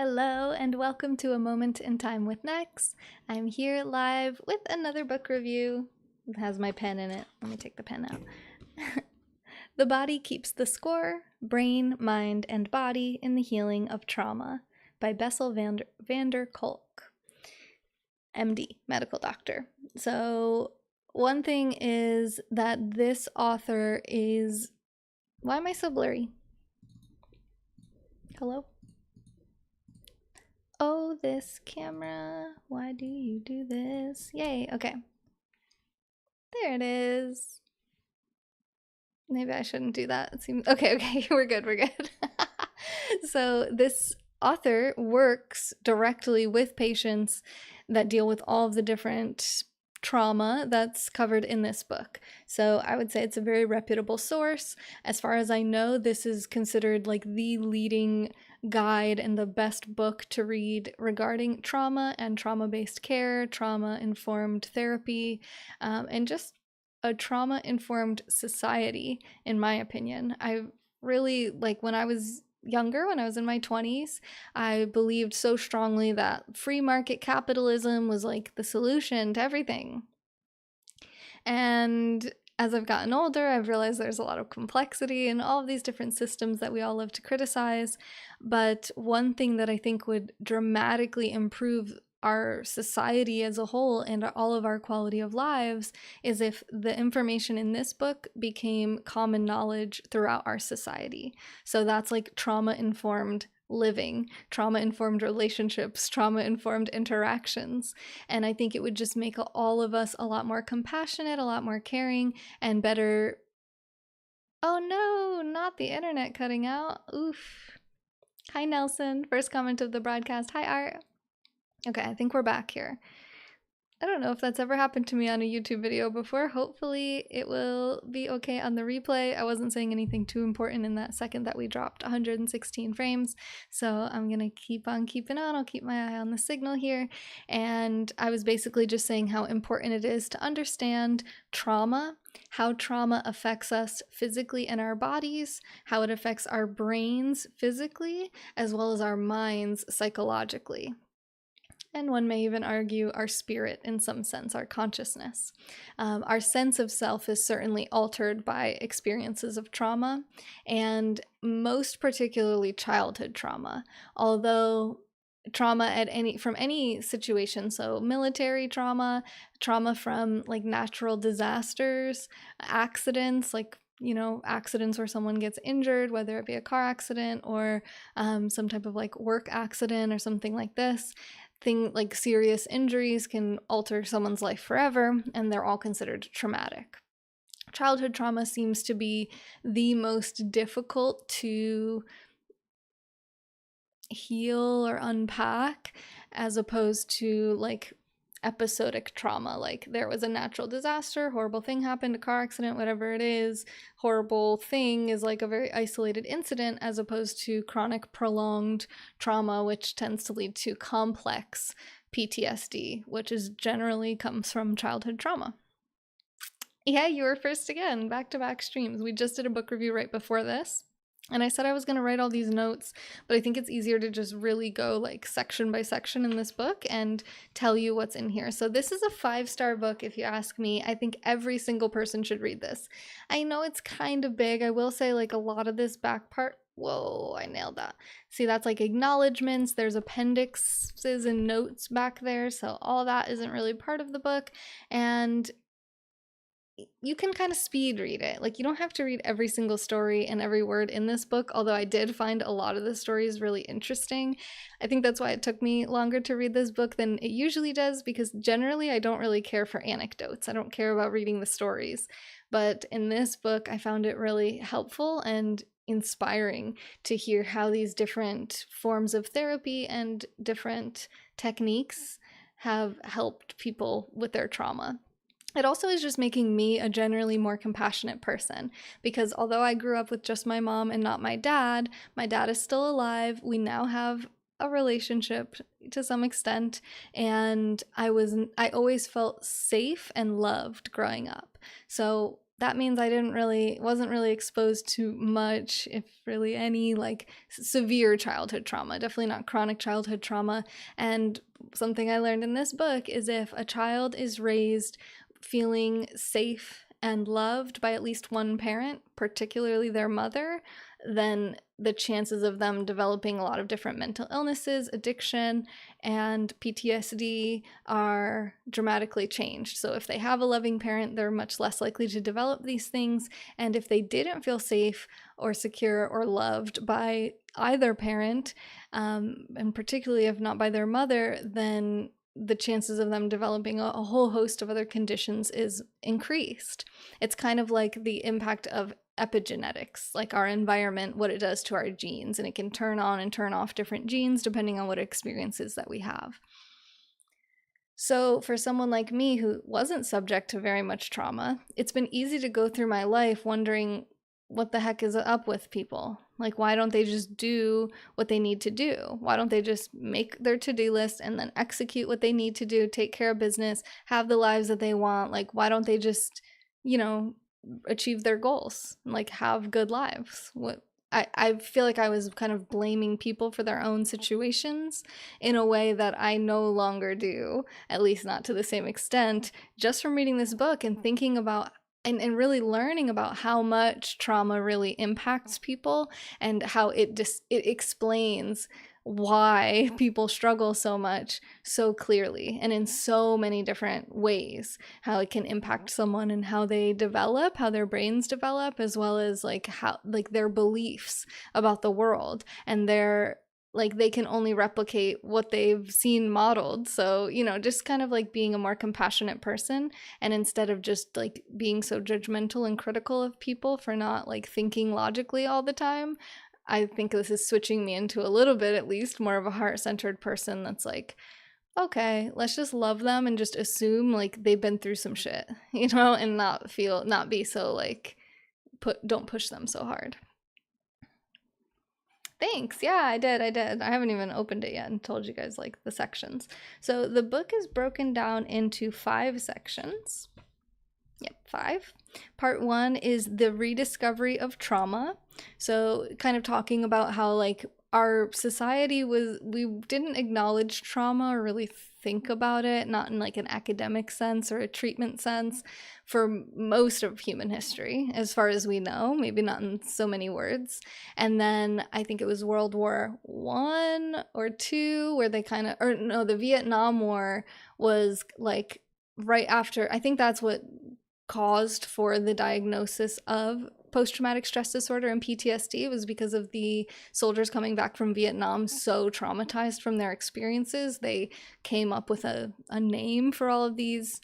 Hello and welcome to A Moment in Time with Nex. I'm here live with another book review. It has my pen in it. Let me take the pen out. The Body Keeps the Score, Brain, Mind, and Body in the Healing of Trauma by Bessel van der Kolk, MD, medical doctor. So one thing is that this author is... Why am I so blurry? Hello? Oh, this camera. Why do you do this? Yay, okay. There it is. Maybe I shouldn't do that. It seems okay, we're good. So this author works directly with patients that deal with all of the different trauma that's covered in this book. So I would say it's a very reputable source. As far as I know, this is considered like the leading guide and the best book to read regarding trauma and trauma-based care, trauma-informed therapy, and just a trauma-informed society, in my opinion. I really, like, when I was younger, when I was in my 20s, I believed so strongly that free market capitalism was like the solution to everything. And as I've gotten older, I've realized there's a lot of complexity in all of these different systems that we all love to criticize. But one thing that I think would dramatically improve our society as a whole and all of our quality of lives is if the information in this book became common knowledge throughout our society. So that's like trauma-informed living, trauma-informed relationships, trauma-informed interactions. And I think it would just make all of us a lot more compassionate, a lot more caring, and better... Oh no, not the internet cutting out. Oof. Hi Nelson, first comment of the broadcast. Hi Art. Okay, I think we're back here. I don't know if that's ever happened to me on a YouTube video before. Hopefully it will be okay on the replay. I wasn't saying anything too important in that second that we dropped 116 frames. So I'm gonna keep on keeping on. I'll keep my eye on the signal here. And I was basically just saying how important it is to understand trauma, how trauma affects us physically in our bodies, how it affects our brains physically, as well as our minds psychologically. And one may even argue our spirit in some sense, our consciousness. Our sense of self is certainly altered by experiences of trauma, and most particularly childhood trauma. Although trauma from any situation, so military trauma, trauma from like natural disasters, accidents, like accidents where someone gets injured, whether it be a car accident or some type of like work accident or something like this. Like serious injuries can alter someone's life forever, and they're all considered traumatic. Childhood trauma seems to be the most difficult to heal or unpack, as opposed to like episodic trauma, like there was a natural disaster, horrible thing happened, a car accident, whatever it is. Horrible thing is like a very isolated incident, as opposed to chronic prolonged trauma, which tends to lead to complex PTSD, which is generally comes from childhood trauma. Yeah, you were first again, back-to-back streams. We just did a book review right before this. And I said I was going to write all these notes, but I think it's easier to just really go like section by section in this book and tell you what's in here. So this is a 5-star book, if you ask me. I think every single person should read this. I know it's kind of big. I will say like a lot of this back part... Whoa, I nailed that. See, that's like acknowledgements. There's appendixes and notes back there. So all that isn't really part of the book. And you can kind of speed read it. Like, you don't have to read every single story and every word in this book, although I did find a lot of the stories really interesting. I think that's why it took me longer to read this book than it usually does, because generally I don't really care for anecdotes. I don't care about reading the stories. But in this book, I found it really helpful and inspiring to hear how these different forms of therapy and different techniques have helped people with their trauma. It also is just making me a generally more compassionate person, because although I grew up with just my mom and not my dad is still alive. We now have a relationship to some extent, and I always felt safe and loved growing up. So that means I wasn't really exposed to much, if really any, like severe childhood trauma, definitely not chronic childhood trauma. And something I learned in this book is if a child is raised feeling safe and loved by at least one parent, particularly their mother, then the chances of them developing a lot of different mental illnesses, addiction, and PTSD are dramatically changed. So if they have a loving parent, they're much less likely to develop these things. And if they didn't feel safe or secure or loved by either parent, and particularly if not by their mother, then the chances of them developing a whole host of other conditions is increased. It's kind of like the impact of epigenetics, like our environment, what it does to our genes, and it can turn on and turn off different genes depending on what experiences that we have. So for someone like me who wasn't subject to very much trauma, it's been easy to go through my life wondering what the heck is up with people. Like, why don't they just do what they need to do? Why don't they just make their to-do list and then execute what they need to do, take care of business, have the lives that they want? Like, why don't they just, achieve their goals, like have good lives? I feel like I was kind of blaming people for their own situations in a way that I no longer do, at least not to the same extent, just from reading this book and thinking about and really learning about how much trauma really impacts people and how it explains why people struggle so much so clearly and in so many different ways, how it can impact someone and how they develop, how their brains develop, as well as like how like their beliefs about the world, and their like they can only replicate what they've seen modeled. So, just kind of like being a more compassionate person, and instead of just like being so judgmental and critical of people for not like thinking logically all the time, I think this is switching me into a little bit, at least, more of a heart-centered person that's like, okay, let's just love them and just assume like they've been through some shit, and not be so like, don't push them so hard. Thanks. Yeah, I did. I haven't even opened it yet and told you guys like the sections. So the book is broken down into 5 sections. Yep, 5. Part 1 is the rediscovery of trauma. So kind of talking about how like our society we didn't acknowledge trauma or really think about it, not in like an academic sense or a treatment sense, for most of human history, as far as we know, maybe not in so many words. And then I think it was World War I or II where they the Vietnam War was like right after. I think that's what caused for the diagnosis of post-traumatic stress disorder and PTSD. Was because of the soldiers coming back from Vietnam so traumatized from their experiences. They came up with a name for all of these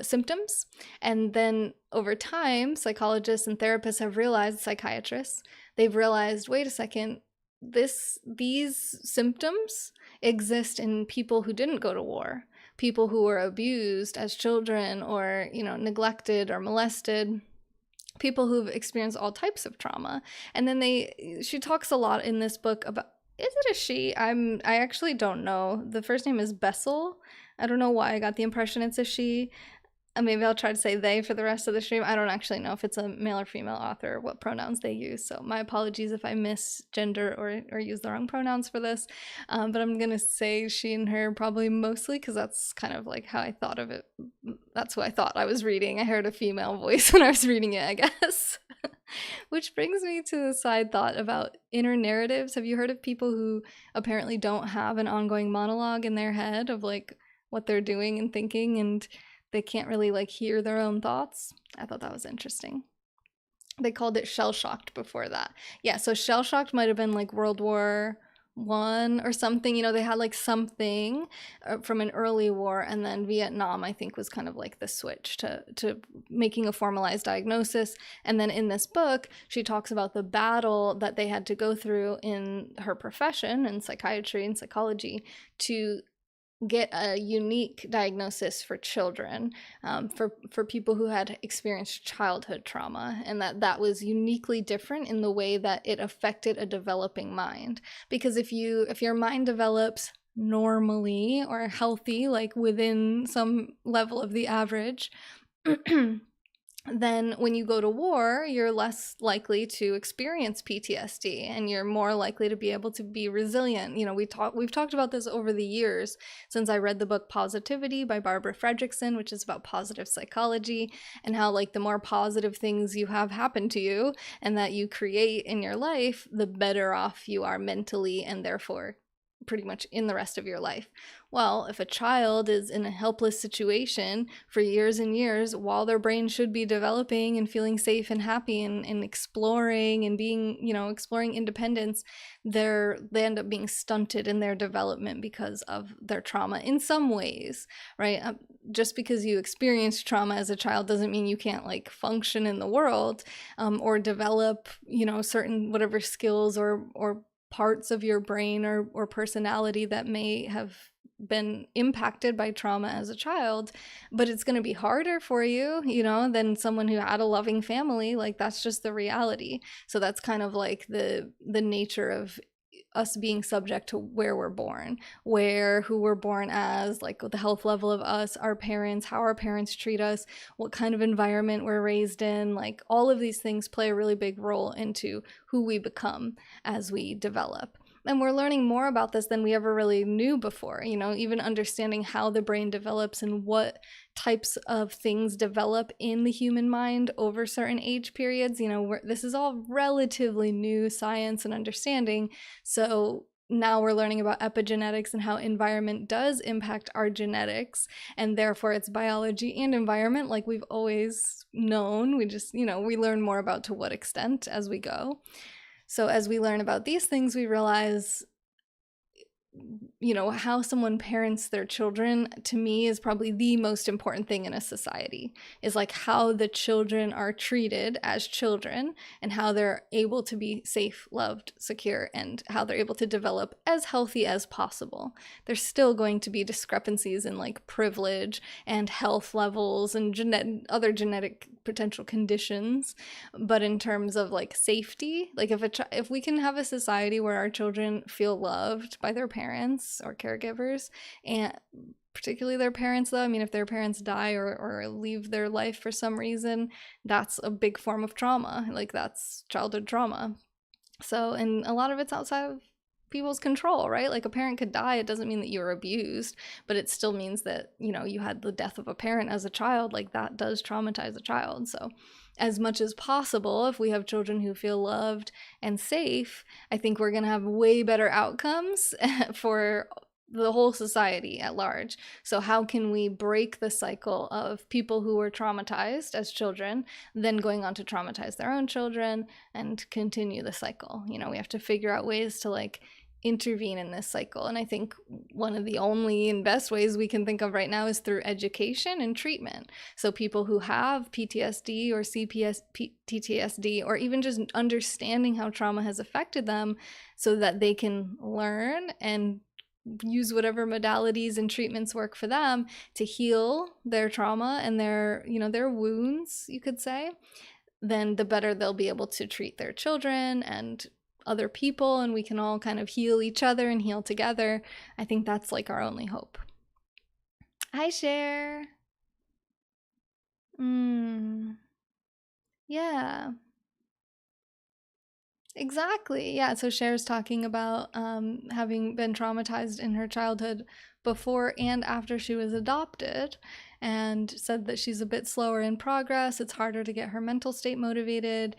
symptoms. And then over time, psychologists and therapists have realized, psychiatrists, they've realized, wait a second, these symptoms exist in people who didn't go to war, people who were abused as children or, neglected or molested, people who've experienced all types of trauma. And then she talks a lot in this book about, is it a she? I actually don't know. The first name is Bessel. I don't know why I got the impression it's a she. Maybe I'll try to say they for the rest of the stream. I don't actually know if it's a male or female author, what pronouns they use. So my apologies if I misgender or use the wrong pronouns for this. But I'm going to say she and her probably mostly because that's kind of like how I thought of it. That's who I thought I was reading. I heard a female voice when I was reading it, I guess. Which brings me to the side thought about inner narratives. Have you heard of people who apparently don't have an ongoing monologue in their head of like what they're doing and thinking, and they can't really like hear their own thoughts? I thought that was interesting. They called it shell-shocked before that. Yeah, so shell-shocked might have been like World War I or something. They had like something from an early war, and then Vietnam, I think, was kind of like the switch to making a formalized diagnosis. And then in this book, she talks about the battle that they had to go through in her profession in psychiatry and psychology to get a unique diagnosis for children, for people who had experienced childhood trauma, and that was uniquely different in the way that it affected a developing mind. Because if your mind develops normally or healthy, like within some level of the average, then when you go to war, you're less likely to experience PTSD and you're more likely to be able to be resilient. You know, we've talked about this over the years since I read the book Positivity by Barbara Fredrickson, which is about positive psychology, and how like the more positive things you have happen to you and that you create in your life, the better off you are mentally and therefore pretty much in the rest of your life. Well, if a child is in a helpless situation for years and years while their brain should be developing and feeling safe and happy and exploring and being, you know, exploring independence, they end up being stunted in their development because of their trauma in some ways, right? Just because you experienced trauma as a child doesn't mean you can't like function in the world, or develop, you know, certain whatever skills or parts of your brain or personality that may have been impacted by trauma as a child, but it's going to be harder for you, you know, than someone who had a loving family. Like that's just the reality. So that's kind of like the nature of us being subject to where we're born, who we're born as, like the health level of us, our parents, how our parents treat us, what kind of environment we're raised in. Like all of these things play a really big role into who we become as we develop. And we're learning more about this than we ever really knew before, you know, even understanding how the brain develops and what types of things develop in the human mind over certain age periods. You know, this is all relatively new science and understanding. So now we're learning about epigenetics and how environment does impact our genetics, and therefore it's biology and environment like we've always known. We just, you know, we learn more about to what extent as we go. So as we learn about these things, we realize, you know, how someone parents their children, to me, is probably the most important thing in a society, is like how the children are treated as children and how they're able to be safe, loved, secure, and how they're able to develop as healthy as possible. There's still going to be discrepancies in like privilege and health levels and other genetic potential conditions, but in terms of like safety, like if we can have a society where our children feel loved by their parents or caregivers, and particularly their parents though, I mean if their parents die or leave their life for some reason, that's a big form of trauma, like that's childhood trauma. So, and a lot of it's outside of people's control, right? Like a parent could die, it doesn't mean that you were abused, but it still means that, you know, you had the death of a parent as a child. Like that does traumatize a child. So as much as possible, if we have children who feel loved and safe, I think we're going to have way better outcomes for the whole society at large. So how can we break the cycle of people who were traumatized as children then going on to traumatize their own children and continue the cycle? You know, we have to figure out ways to like intervene in this cycle. And I think one of the only and best ways we can think of right now is through education and treatment. So people who have PTSD or PTSD, or even just understanding how trauma has affected them so that they can learn and use whatever modalities and treatments work for them to heal their trauma and their, you know, their wounds, you could say, then the better they'll be able to treat their children and other people, and we can all kind of heal each other and heal together. I think that's like our only hope. Hi, Cher. Yeah. Exactly. Yeah. So Cher's talking about having been traumatized in her childhood before and after she was adopted, and said that she's a bit slower in progress. It's harder to get her mental state motivated.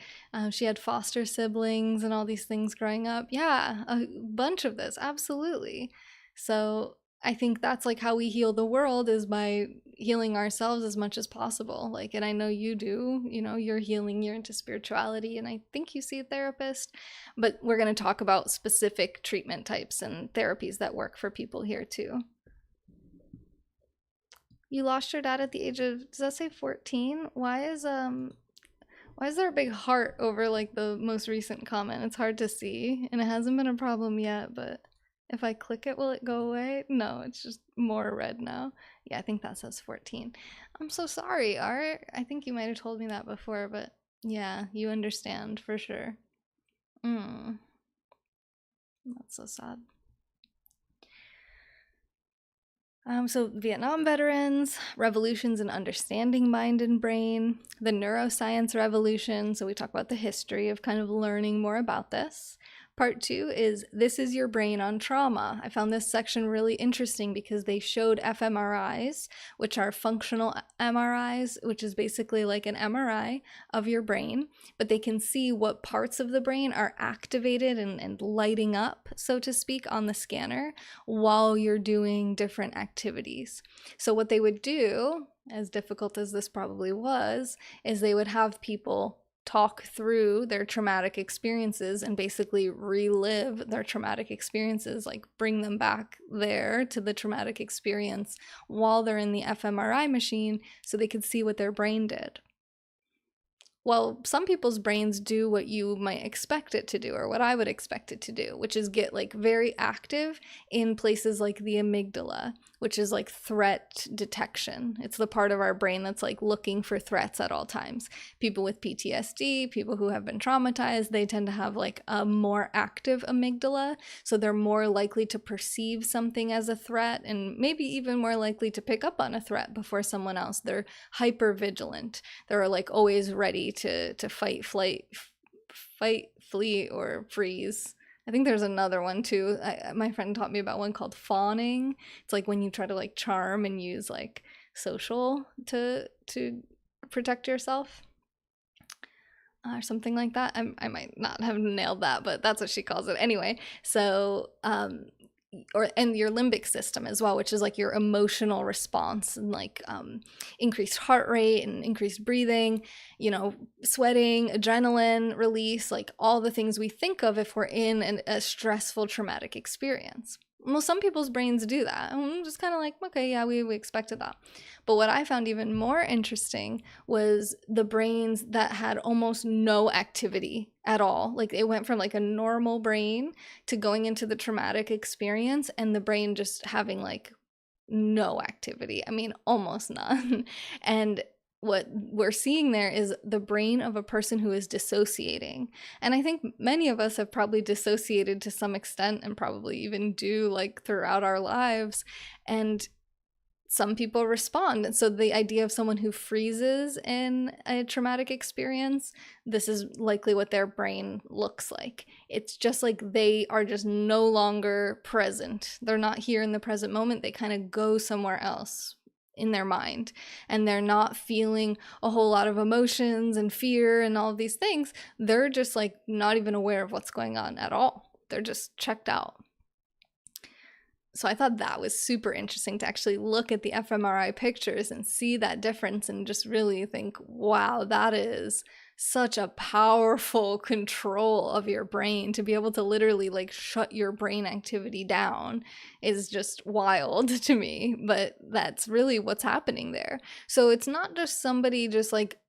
She had foster siblings and all these things growing up. Yeah, a bunch of this. Absolutely. So I think that's like how we heal the world, is by healing ourselves as much as possible. Like, and I know you do, you know, you're healing, you're into spirituality, and I think you see a therapist, but we're going to talk about specific treatment types and therapies that work for people here too. You lost your dad at the age of, does that say 14? Why is there a big heart over like the most recent comment? It's hard to see, and it hasn't been a problem yet, but if I click it, will it go away? No, it's just more red now. Yeah, I think that says 14. I'm so sorry, Art. I think you might have told me that before, but yeah, you understand for sure. That's so sad. So Vietnam veterans, revolutions in understanding mind and brain, the neuroscience revolution. So we talk about the history of kind of learning more about this. Part 2 is This is Your Brain on Trauma. I found this section really interesting because they showed fMRIs, which are functional MRIs, which is basically like an MRI of your brain, but they can see what parts of the brain are activated and lighting up, so to speak, on the scanner while you're doing different activities. So what they would do, as difficult as this probably was, is they would have people talk through their traumatic experiences and basically relive their traumatic experiences, like bring them back there to the traumatic experience while they're in the fMRI machine so they could see what their brain did. Well, some people's brains do what you might expect it to do, or what I would expect it to do, which is get like very active in places like the amygdala, which is like threat detection. It's the part of our brain that's like looking for threats at all times. People with PTSD, people who have been traumatized, they tend to have like a more active amygdala. So they're more likely to perceive something as a threat and maybe even more likely to pick up on a threat before someone else. They're hyper vigilant. They're like always ready to fight, flee, or freeze. I think there's another one too. My friend taught me about one called fawning. It's like when you try to like charm and use like social to protect yourself, or something like that. I might not have nailed that, but that's what she calls it anyway. So and your limbic system as well, which is like your emotional response, and like increased heart rate and increased breathing, sweating, adrenaline release, like all the things we think of if we're in a stressful traumatic experience. Well, some people's brains do that. I'm just kind of like, okay, yeah, we expected that. But what I found even more interesting was the brains that had almost no activity at all. Like it went from like a normal brain to going into the traumatic experience and the brain just having like no activity. I mean, almost none. And what we're seeing there is the brain of a person who is dissociating. And I think many of us have probably dissociated to some extent and probably even do like throughout our lives. And some people respond. And so the idea of someone who freezes in a traumatic experience, this is likely what their brain looks like. It's just like they are just no longer present. They're not here in the present moment. They kind of go somewhere else in their mind, and they're not feeling a whole lot of emotions and fear and all of these things. They're just like not even aware of what's going on at all. They're just checked out. So I thought that was super interesting to actually look at the fMRI pictures and see that difference and just really think, wow, that is such a powerful control of your brain. To be able to literally like shut your brain activity down is just wild to me, but that's really what's happening there. So it's not just somebody just like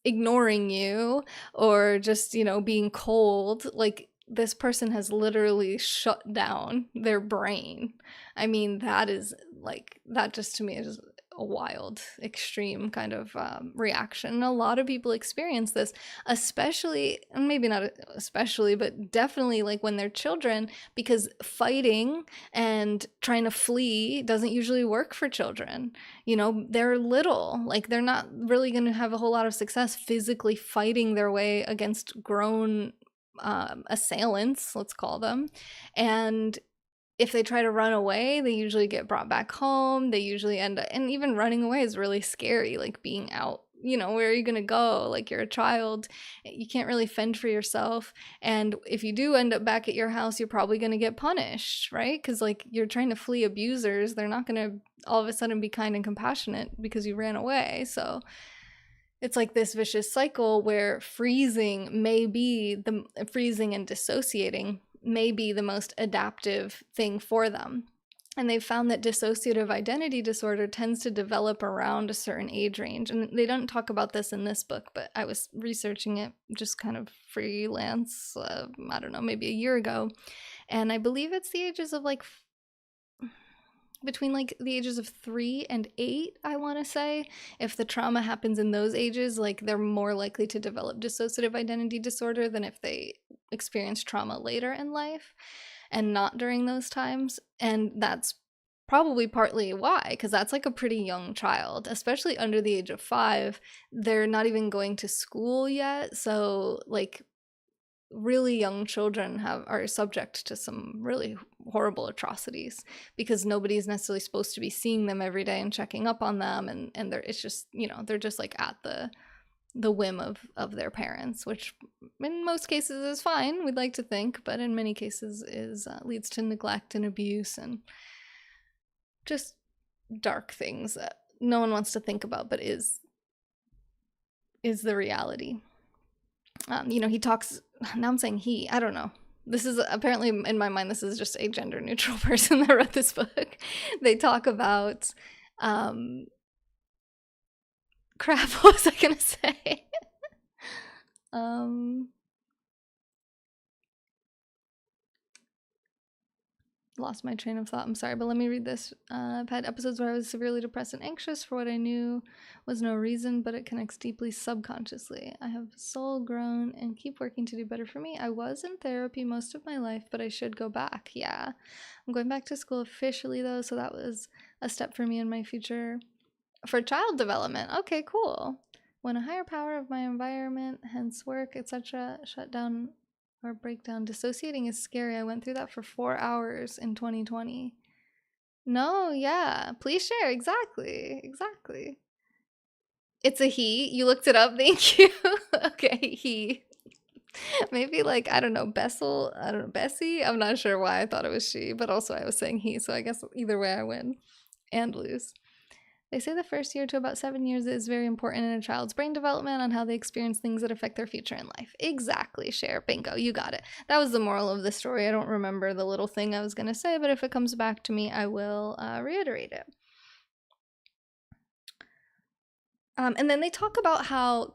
ignoring you or just, being cold. Like this person has literally shut down their brain. I mean, that is like, that just to me is a wild, extreme kind of reaction. And a lot of people experience this, especially, and maybe not especially, but definitely like when they're children, because fighting and trying to flee doesn't usually work for children. They're little, like they're not really going to have a whole lot of success physically fighting their way against grown assailants, let's call them. And if they try to run away, they usually get brought back home. They usually end up, and even running away is really scary, like being out, where are you going to go? Like you're a child, you can't really fend for yourself. And if you do end up back at your house, you're probably going to get punished, right? Because like you're trying to flee abusers. They're not going to all of a sudden be kind and compassionate because you ran away. So it's like this vicious cycle where freezing and dissociating may be the most adaptive thing for them. And they've found that dissociative identity disorder tends to develop around a certain age range. And they don't talk about this in this book, but I was researching it just kind of freelance, I don't know, maybe a year ago. And I believe it's the ages of like between like the ages of 3 and 8, I want to say. If the trauma happens in those ages, like they're more likely to develop dissociative identity disorder than if they experience trauma later in life and not during those times. And that's probably partly why, because that's like a pretty young child, especially under the age of 5. They're not even going to school yet, so like really young children are subject to some really horrible atrocities because nobody's necessarily supposed to be seeing them every day and checking up on them, and it's just, they're just like at the whim of their parents, which in most cases is fine, we'd like to think, but in many cases is leads to neglect and abuse and just dark things that no one wants to think about, but is the reality. He talks, now I'm saying he, I don't know. This is apparently, in my mind, this is just a gender neutral person that wrote this book. They talk about, crap, what was I gonna say? Lost my train of thought. I'm sorry, but let me read this. I've had episodes where I was severely depressed and anxious for what I knew was no reason, but it connects deeply subconsciously. I have soul grown and keep working to do better for me. I was in therapy most of my life, but I should go back. Yeah. I'm going back to school officially, though, so that was a step for me in my future. For child development. Okay, cool. When a higher power of my environment, hence work, etc., shut down or breakdown. Dissociating is scary. I went through that for 4 hours in 2020. No, yeah. Please share. Exactly. It's a he. You looked it up. Thank you. Okay, he. Maybe like, I don't know, Bessel. I don't know, Bessie. I'm not sure why I thought it was she, but also I was saying he. So I guess either way I win and lose. They say the first year to about 7 years is very important in a child's brain development on how they experience things that affect their future in life. Exactly, Cher. Bingo, you got it. That was the moral of the story. I don't remember the little thing I was going to say, but if it comes back to me, I will reiterate it. And then they talk about how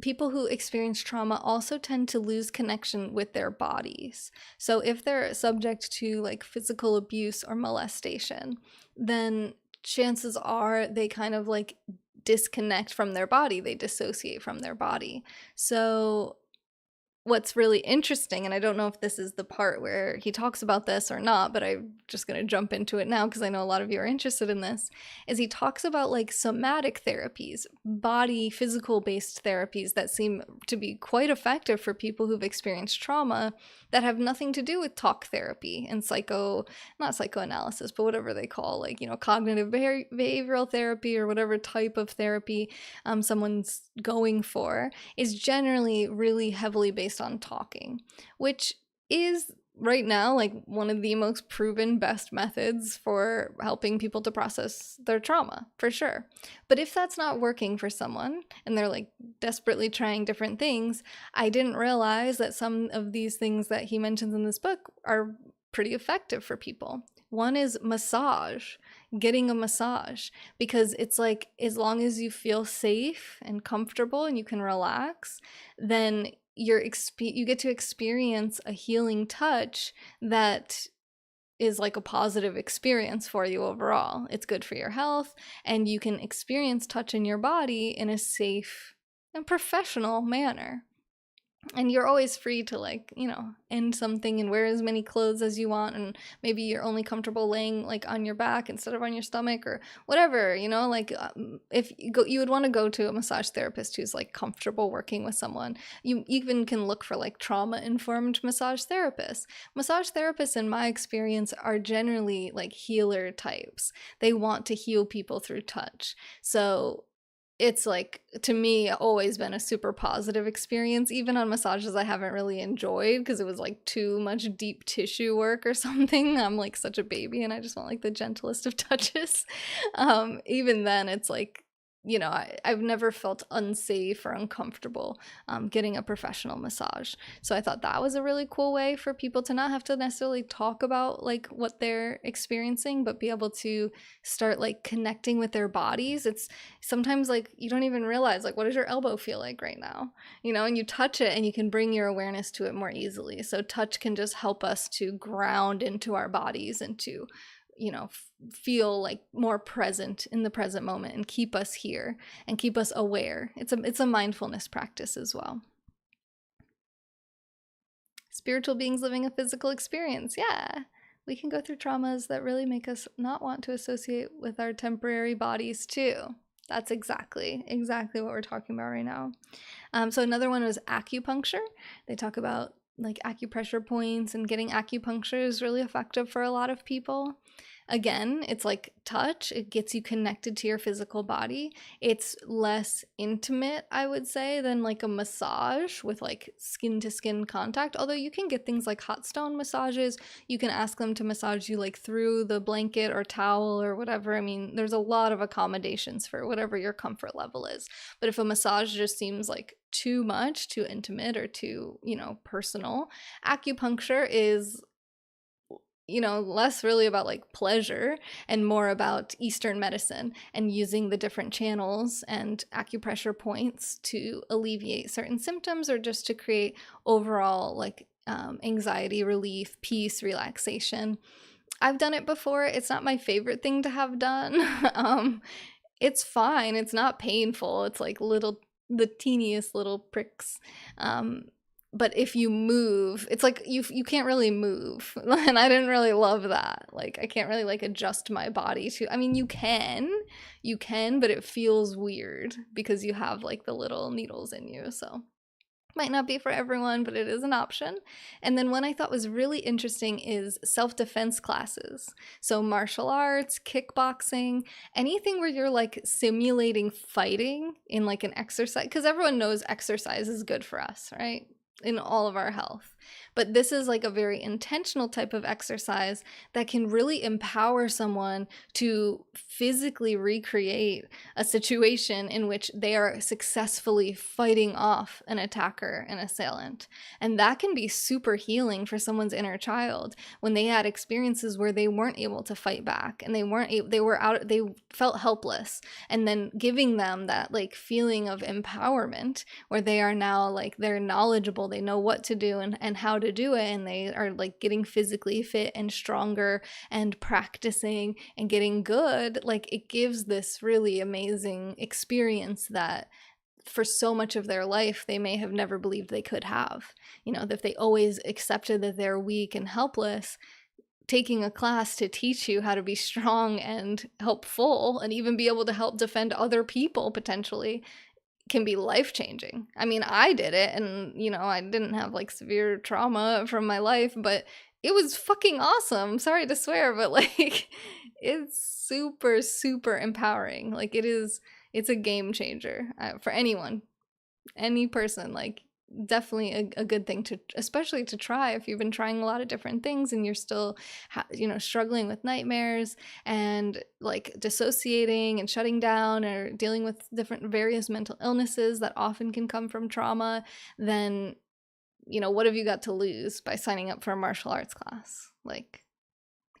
people who experience trauma also tend to lose connection with their bodies. So if they're subject to like physical abuse or molestation, then chances are they kind of like disconnect from their body, they dissociate from their body. So what's really interesting, and I don't know if this is the part where he talks about this or not, but I'm just going to jump into it now because I know a lot of you are interested in this, is he talks about like somatic therapies, body, physical-based therapies that seem to be quite effective for people who've experienced trauma that have nothing to do with talk therapy and not psychoanalysis, but whatever they call, like, cognitive behavioral therapy or whatever type of therapy someone's going for, is generally really heavily based on talking, which is right now like one of the most proven best methods for helping people to process their trauma, for sure. But if that's not working for someone and they're like desperately trying different things, I didn't realize that some of these things that he mentions in this book are pretty effective for people. One is massage, getting a massage, because it's like as long as you feel safe and comfortable and you can relax, then you get to experience a healing touch that is like a positive experience for you overall. It's good for your health, and you can experience touch in your body in a safe and professional manner. And you're always free to like, end something and wear as many clothes as you want, and maybe you're only comfortable laying like on your back instead of on your stomach or whatever, like if you would want to go to a massage therapist who's like comfortable working with someone. You even can look for like trauma-informed massage therapists. Massage therapists, in my experience, are generally like healer types. They want to heal people through touch. So it's like, to me, always been a super positive experience, even on massages I haven't really enjoyed because it was like too much deep tissue work or something. I'm like such a baby and I just want like the gentlest of touches. Even then, it's like, I've never felt unsafe or uncomfortable getting a professional massage. So I thought that was a really cool way for people to not have to necessarily talk about like what they're experiencing, but be able to start like connecting with their bodies. It's sometimes like you don't even realize like, what does your elbow feel like right now? And you touch it and you can bring your awareness to it more easily. So touch can just help us to ground into our bodies and to feel like more present in the present moment and keep us here and keep us aware. It's a mindfulness practice as well. Spiritual beings living a physical experience. Yeah. we can go through traumas that really make us not want to associate with our temporary bodies too. That's exactly what we're talking about right now. So another one was acupuncture. They talk about like acupressure points, and getting acupuncture is really effective for a lot of people. Again, it's like touch. It gets you connected to your physical body. It's less intimate, I would say, than like a massage with like skin to skin contact. Although you can get things like hot stone massages. You can ask them to massage you like through the blanket or towel or whatever. I mean, there's a lot of accommodations for whatever your comfort level is. But if a massage just seems like too much, too intimate, or too, personal, acupuncture is less really about like pleasure and more about Eastern medicine and using the different channels and acupressure points to alleviate certain symptoms or just to create overall like anxiety relief, peace, relaxation. I've done it before. It's not my favorite thing to have done. It's fine. It's not painful. It's like the teeniest little pricks. But if you move, it's like you can't really move. And I didn't really love that. Like I can't really like adjust my body to, I mean, you can, but it feels weird because you have like the little needles in you. So might not be for everyone, but it is an option. And then one I thought was really interesting is self-defense classes. So martial arts, kickboxing, anything where you're like simulating fighting in like an exercise, because everyone knows exercise is good for us, right? In all of our health. But this is like a very intentional type of exercise that can really empower someone to physically recreate a situation in which they are successfully fighting off an attacker, an assailant. And that can be super healing for someone's inner child when they had experiences where they weren't able to fight back and they felt helpless. And then giving them that like feeling of empowerment where they are now like they're knowledgeable, they know what to do and how to do it, and they are like getting physically fit and stronger and practicing and getting good. Like it gives this really amazing experience that for so much of their life they may have never believed they could have. If they always accepted that they're weak and helpless, taking a class to teach you how to be strong and helpful and even be able to help defend other people potentially can be life-changing. I mean, I did it and, I didn't have like severe trauma from my life, but it was fucking awesome. Sorry to swear, but like it's super, super empowering. Like it's a game changer for anyone, any person. Like definitely a good thing to, especially to try if you've been trying a lot of different things and you're still struggling with nightmares and like dissociating and shutting down or dealing with different various mental illnesses that often can come from trauma. Then what have you got to lose by signing up for a martial arts class? Like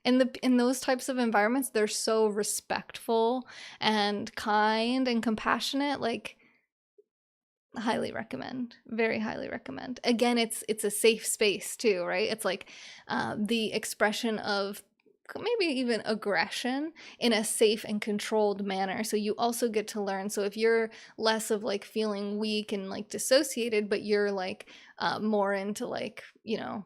in those types of environments, they're so respectful and kind and compassionate. Like highly recommend, very highly recommend. Again, it's a safe space too, right? It's like the expression of maybe even aggression in a safe and controlled manner. So you also get to learn. So if you're less of like feeling weak and like dissociated, but you're like more into like,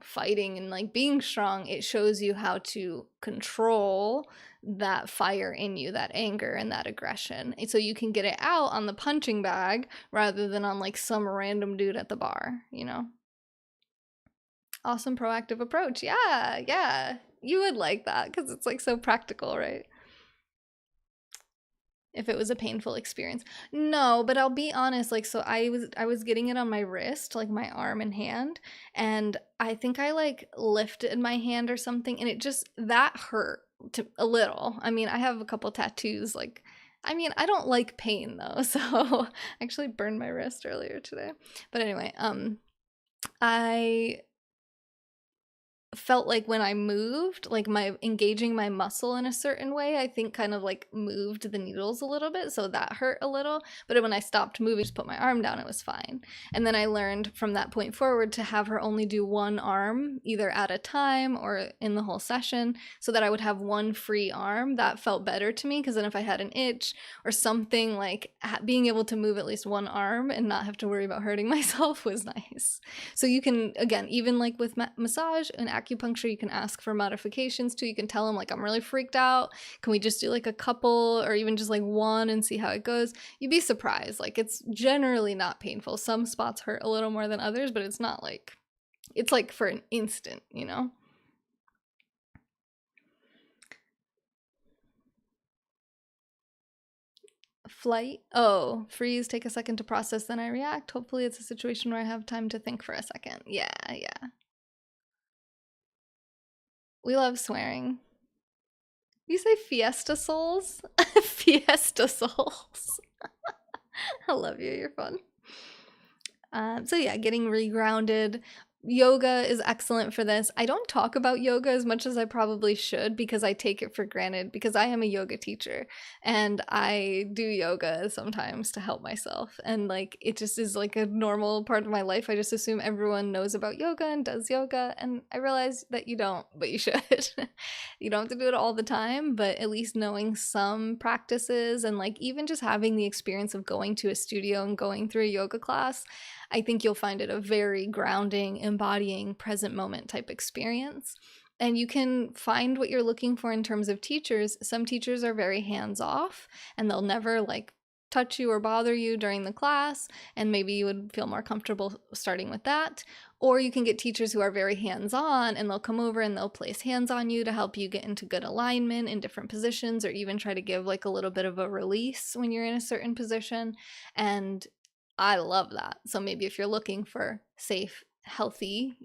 fighting and like being strong, it shows you how to control that fire in you, that anger and that aggression. And so you can get it out on the punching bag rather than on like some random dude at the bar, Awesome proactive approach. Yeah. You would like that because it's like so practical, right? If it was a painful experience. No, but I'll be honest, like so I was getting it on my wrist, like my arm and hand, and I think I like lifted my hand or something and it just that hurt a little. I mean, I have a couple tattoos like I don't like pain though. So I actually burned my wrist earlier today. But anyway, I felt like when I moved, like my engaging my muscle in a certain way, I think kind of like moved the needles a little bit, so that hurt a little. But when I stopped moving, just put my arm down, it was fine. And then I learned from that point forward to have her only do one arm either at a time or in the whole session, so that I would have one free arm. That felt better to me because then if I had an itch or something, like being able to move at least one arm and not have to worry about hurting myself was nice. So you can, again, even like with massage and acupuncture, you can ask for modifications too. You can tell them like, I'm really freaked out. Can we just do like a couple or even just like one and see how it goes? You'd be surprised. Like, it's generally not painful. Some spots hurt a little more than others, but it's not like, it's like for an instant, you know? Flight. Oh, freeze, take a second to process, then I react. Hopefully it's a situation where I have time to think for a second. Yeah. We love swearing. You say fiesta souls? Fiesta souls. I love you, you're fun. So yeah, getting regrounded. Yoga is excellent for this. I don't talk about yoga as much as I probably should because I take it for granted because I am a yoga teacher and I do yoga sometimes to help myself. And like, it just is like a normal part of my life. I just assume everyone knows about yoga and does yoga. And I realize that you don't, but you should. You don't have to do it all the time, but at least knowing some practices and like even just having the experience of going to a studio and going through a yoga class, I think you'll find it a very grounding, embodying, present moment type experience. And you can find what you're looking for in terms of teachers. Some teachers are very hands-off and they'll never like touch you or bother you during the class, and maybe you would feel more comfortable starting with that. Or you can get teachers who are very hands-on and they'll come over and they'll place hands on you to help you get into good alignment in different positions, or even try to give like a little bit of a release when you're in a certain position. And I love that. So maybe if you're looking for safe, healthy,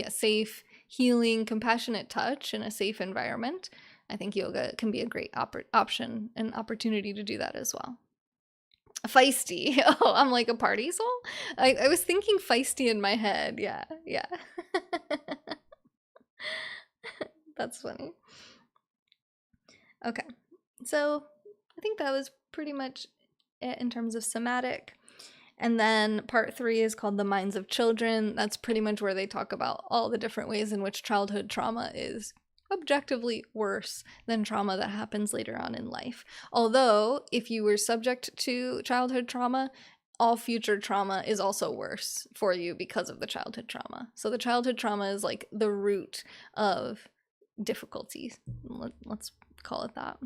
safe, healing, compassionate touch in a safe environment, I think yoga can be a great option and opportunity to do that as well. Feisty. Oh, I'm like a party soul? I was thinking feisty in my head. Yeah. That's funny. Okay. So I think that was pretty much it in terms of somatic. And then part 3 is called The Minds of Children. That's pretty much where they talk about all the different ways in which childhood trauma is objectively worse than trauma that happens later on in life. Although, if you were subject to childhood trauma, all future trauma is also worse for you because of the childhood trauma. So the childhood trauma is like the root of difficulties. Let's call it that.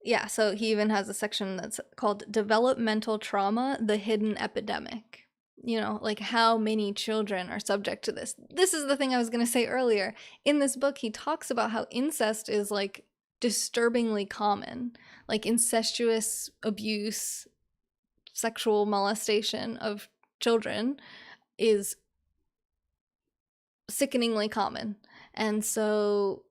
Yeah, so he even has a section that's called Developmental Trauma, the Hidden Epidemic. You know, like how many children are subject to this. This is the thing I was going to say earlier. In this book, he talks about how incest is like disturbingly common. Like incestuous abuse, sexual molestation of children is sickeningly common. And so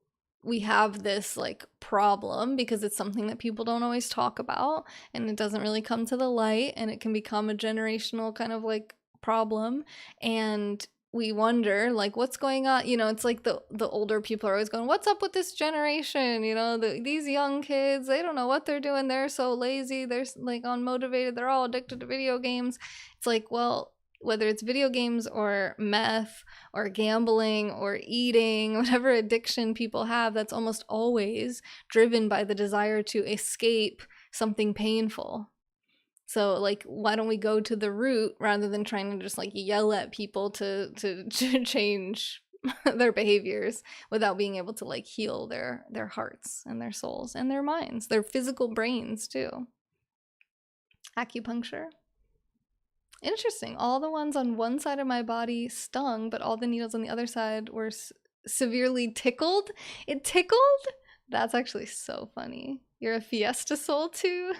we have this like problem because it's something that people don't always talk about and it doesn't really come to the light, and it can become a generational kind of like problem. And we wonder like what's going on, you know. It's like the older people are always going, what's up with this generation, you know, these young kids, they don't know what they're doing, they're so lazy, they're like unmotivated, they're all addicted to video games. It's like, well, whether it's video games or meth or gambling or eating, whatever addiction people have, that's almost always driven by the desire to escape something painful. So like, why don't we go to the root rather than trying to just like yell at people to change their behaviors without being able to like heal their hearts and their souls and their minds, their physical brains too. Acupuncture. Interesting. All the ones on one side of my body stung, but all the needles on the other side were severely tickled. It tickled? That's actually so funny. You're a fiesta soul too?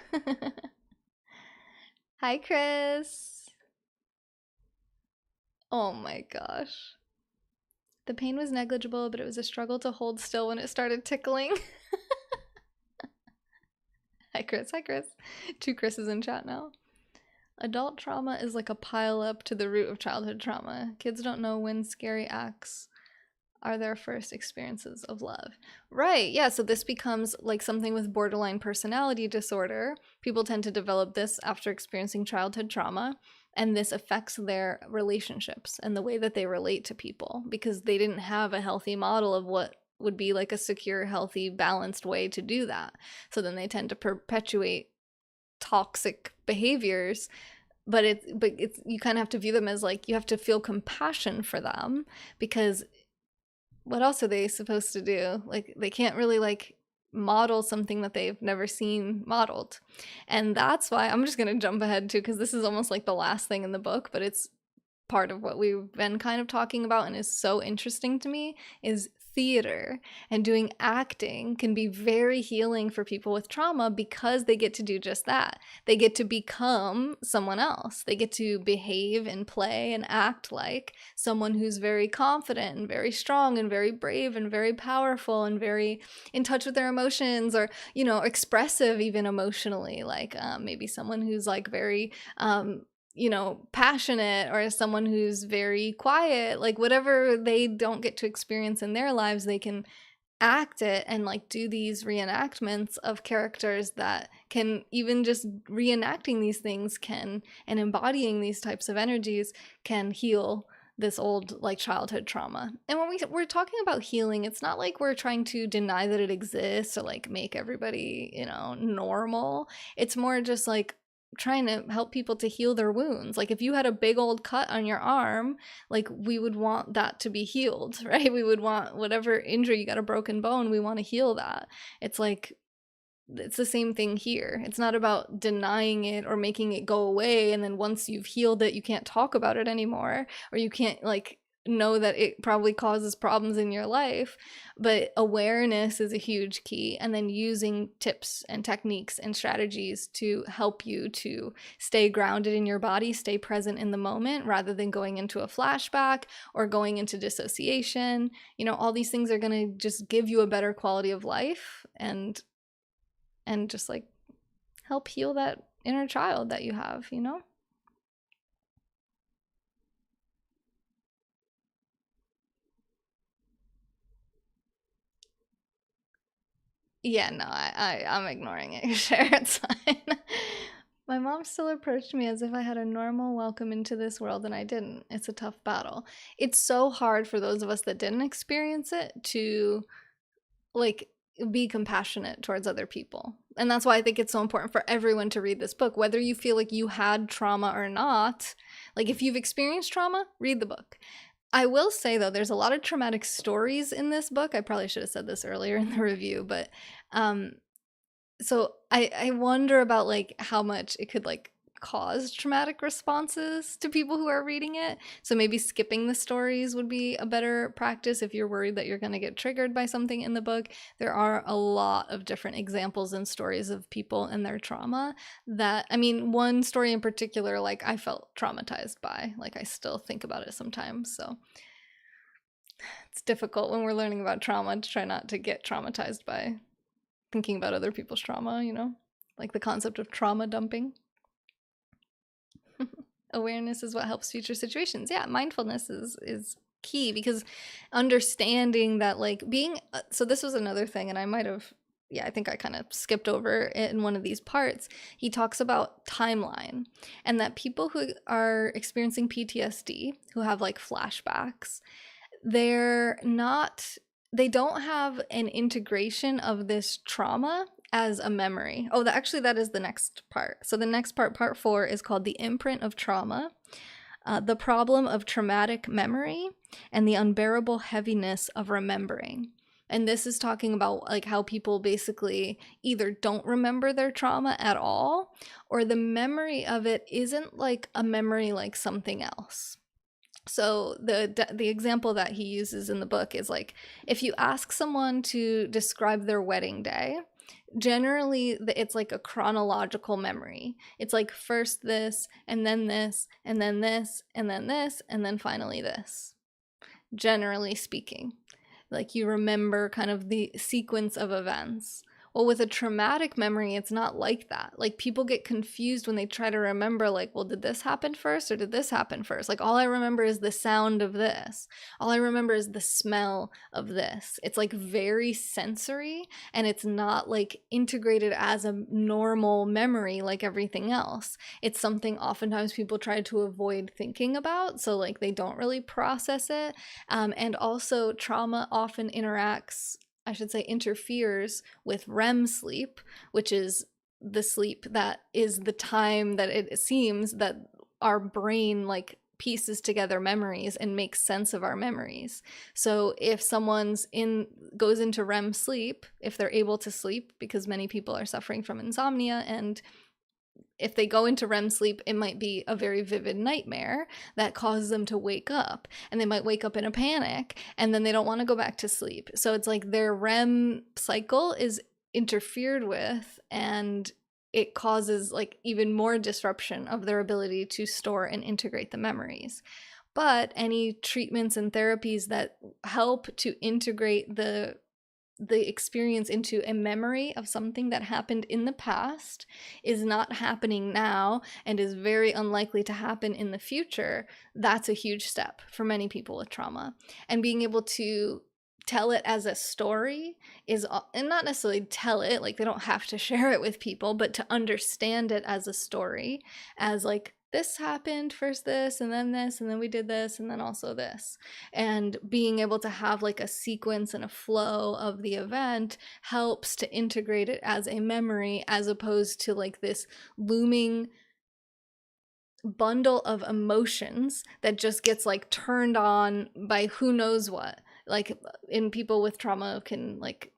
Hi, Chris. Oh my gosh. The pain was negligible, but it was a struggle to hold still when it started tickling. Hi, Chris. Hi, Chris. 2 Chris's in chat now. Adult trauma is like a pile up to the root of childhood trauma. Kids don't know when scary acts are their first experiences of love. Right, yeah, so this becomes like something with borderline personality disorder. People tend to develop this after experiencing childhood trauma, and this affects their relationships and the way that they relate to people because they didn't have a healthy model of what would be like a secure, healthy, balanced way to do that. So then they tend to perpetuate toxic behaviors but it's you kind of have to view them as like, you have to feel compassion for them, because what else are they supposed to do? Like, they can't really like model something that they've never seen modeled. And that's why I'm just going to jump ahead too, because this is almost like the last thing in the book, but it's part of what we've been kind of talking about and is so interesting to me, is theater and doing acting can be very healing for people with trauma, because they get to do just that. They get to become someone else. They get to behave and play and act like someone who's very confident and very strong and very brave and very powerful and very in touch with their emotions, or, you know, expressive even emotionally, like maybe someone who's like very you know, passionate, or someone who's very quiet, like whatever they don't get to experience in their lives, they can act it and like do these reenactments of characters that can, even just reenacting these things can, and embodying these types of energies can heal this old like childhood trauma. And when we're talking about healing, it's not like we're trying to deny that it exists or like make everybody, you know, normal. It's more just like trying to help people to heal their wounds. Like if you had a big old cut on your arm, like we would want that to be healed, right? We would want whatever injury, you got a broken bone, we want to heal that. It's like, it's the same thing here. It's not about denying it or making it go away, and then once you've healed it, you can't talk about it anymore, or you can't like know that it probably causes problems in your life. But awareness is a huge key, and then using tips and techniques and strategies to help you to stay grounded in your body, stay present in the moment, rather than going into a flashback or going into dissociation. You know, all these things are going to just give you a better quality of life, and just like help heal that inner child that you have, you know? Yeah, no, I'm ignoring it. Sure, it's fine. My mom still approached me as if I had a normal welcome into this world, and I didn't. It's a tough battle. It's so hard for those of us that didn't experience it to like be compassionate towards other people. And that's why I think it's so important for everyone to read this book, whether you feel like you had trauma or not. Like if you've experienced trauma, read the book. I will say though, there's a lot of traumatic stories in this book. I probably should have said this earlier in the review, but um so I wonder about like how much it could like cause traumatic responses to people who are reading it. So maybe skipping the stories would be a better practice if you're worried that you're going to get triggered by something in the book. There are a lot of different examples and stories of people and their trauma that, I mean, one story in particular, like I felt traumatized by, like I still think about it sometimes. So it's difficult when we're learning about trauma to try not to get traumatized by thinking about other people's trauma, you know, like the concept of trauma dumping. Awareness is what helps future situations. Yeah, mindfulness is key, because understanding that like being so this was another thing, and I might have, yeah, I think I kind of skipped over it in one of these parts. He talks about timeline, and that people who are experiencing PTSD, who have like flashbacks, they're not, they don't have an integration of this trauma as a memory. Oh, actually, that is the next part. So the next part, part 4, is called The Imprint of Trauma, the Problem of Traumatic Memory, and the Unbearable Heaviness of Remembering. And this is talking about like how people basically either don't remember their trauma at all, or the memory of it isn't like a memory like something else. So the example that he uses in the book is like, if you ask someone to describe their wedding day, generally it's like a chronological memory. It's like first this, and then this, and then this, and then this, and then finally this. Generally speaking, like you remember kind of the sequence of events. Well, with a traumatic memory, it's not like that. Like people get confused when they try to remember, like, well, did this happen first or did this happen first? Like all I remember is the sound of this. All I remember is the smell of this. It's like very sensory, and it's not like integrated as a normal memory like everything else. It's something oftentimes people try to avoid thinking about, so like they don't really process it. And also trauma often interferes with REM sleep, which is the sleep that is the time that it seems that our brain like pieces together memories and makes sense of our memories. So if goes into REM sleep, if they're able to sleep, because many people are suffering from insomnia, and if they go into REM sleep, it might be a very vivid nightmare that causes them to wake up, and they might wake up in a panic, and then they don't want to go back to sleep. So it's like their REM cycle is interfered with, and it causes like even more disruption of their ability to store and integrate the memories. But any treatments and therapies that help to integrate the experience into a memory of something that happened in the past, is not happening now, and is very unlikely to happen in the future, that's a huge step for many people with trauma. And being able to tell it as a story and not necessarily tell it, like they don't have to share it with people, but to understand it as a story, as like, this happened first, this, and then we did this, and then also this. And being able to have like a sequence and a flow of the event helps to integrate it as a memory, as opposed to like this looming bundle of emotions that just gets like turned on by who knows what. Like, in people with trauma can like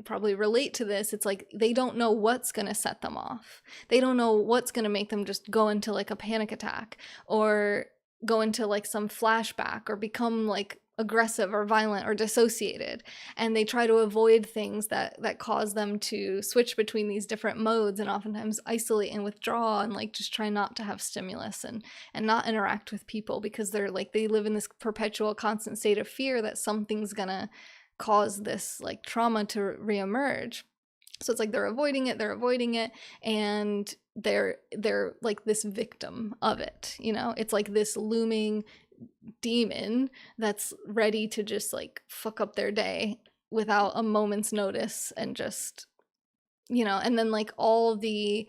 probably relate to this. It's like they don't know what's going to set them off. They don't know what's going to make them just go into like a panic attack, or go into like some flashback, or become like aggressive or violent or dissociated. And they try to avoid things that cause them to switch between these different modes, and oftentimes isolate and withdraw, and like just try not to have stimulus, and not interact with people, because they're like, they live in this perpetual constant state of fear that something's gonna cause this like trauma to reemerge. So it's like they're avoiding it, and they're like this victim of it, you know? It's like this looming demon that's ready to just like fuck up their day without a moment's notice, and just, you know, and then like all the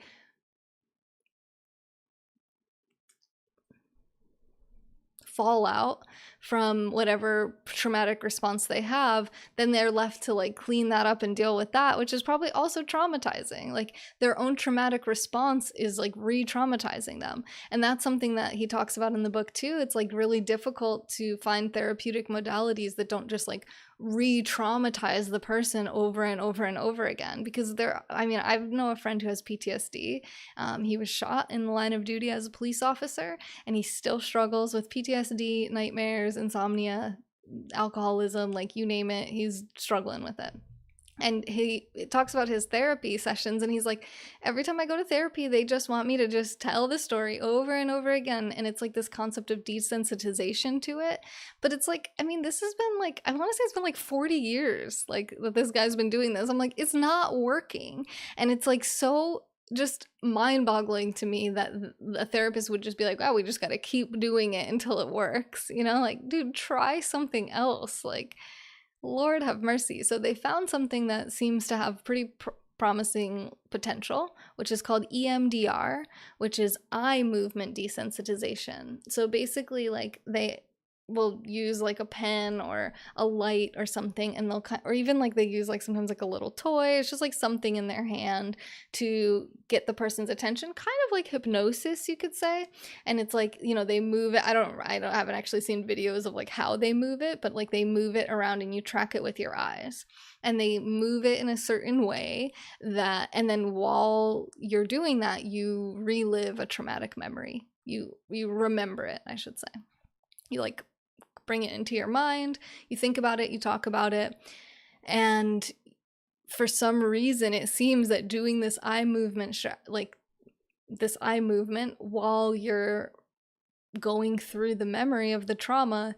fallout from whatever traumatic response they have, then they're left to like clean that up and deal with that, which is probably also traumatizing. Like, their own traumatic response is like re-traumatizing them. And that's something that he talks about in the book too. It's like really difficult to find therapeutic modalities that don't just like re-traumatize the person over and over and over again, because I know a friend who has PTSD. He was shot in the line of duty as a police officer, and he still struggles with PTSD, nightmares, insomnia, alcoholism, like you name it, he's struggling with it. And he talks about his therapy sessions, and he's like, every time I go to therapy, they just want me to just tell the story over and over again. And it's like this concept of desensitization to it. But it's like, I mean, this has been like, I want to say it's been like 40 years, like, that this guy's been doing this. I'm like, it's not working. And it's like so just mind-boggling to me that a therapist would just be like, wow, we just got to keep doing it until it works. You know, like, dude, try something else. Like, Lord have mercy. So they found something that seems to have pretty promising potential, which is called EMDR, which is eye movement desensitization. So basically, like, they will use like a pen or a light or something, and or even like they use like sometimes like a little toy. It's just like something in their hand to get the person's attention, kind of like hypnosis, you could say. And it's like, you know, they move it. I haven't actually seen videos of like how they move it, but like they move it around and you track it with your eyes, and they move it in a certain way and then while you're doing that, you relive a traumatic memory. You remember it, I should say. You like bring it into your mind, you think about it, you talk about it. And for some reason, it seems that doing this eye movement, while you're going through the memory of the trauma,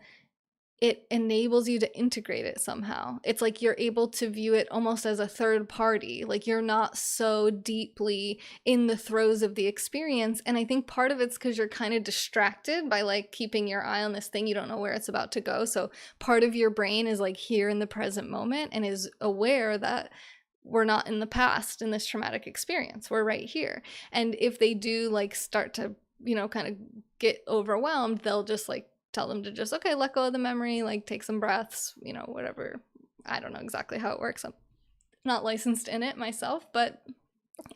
it enables you to integrate it somehow. It's like you're able to view it almost as a third party. Like, you're not so deeply in the throes of the experience. And I think part of it's because you're kind of distracted by like keeping your eye on this thing. You don't know where it's about to go. So part of your brain is like here in the present moment and is aware that we're not in the past in this traumatic experience. We're right here. And if they do like start to, you know, kind of get overwhelmed, they'll just like tell them to just, okay, let go of the memory, like take some breaths, you know, whatever. I don't know exactly how it works. I'm not licensed in it myself, but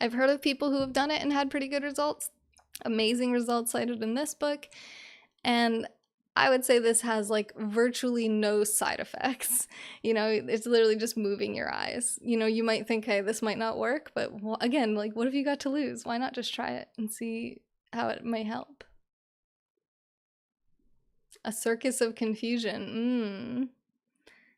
I've heard of people who have done it and had pretty good results. Amazing results cited in this book. And I would say this has like virtually no side effects. You know, it's literally just moving your eyes. You know, you might think, hey, this might not work, but again, like, what have you got to lose? Why not just try it and see how it may help? A circus of confusion.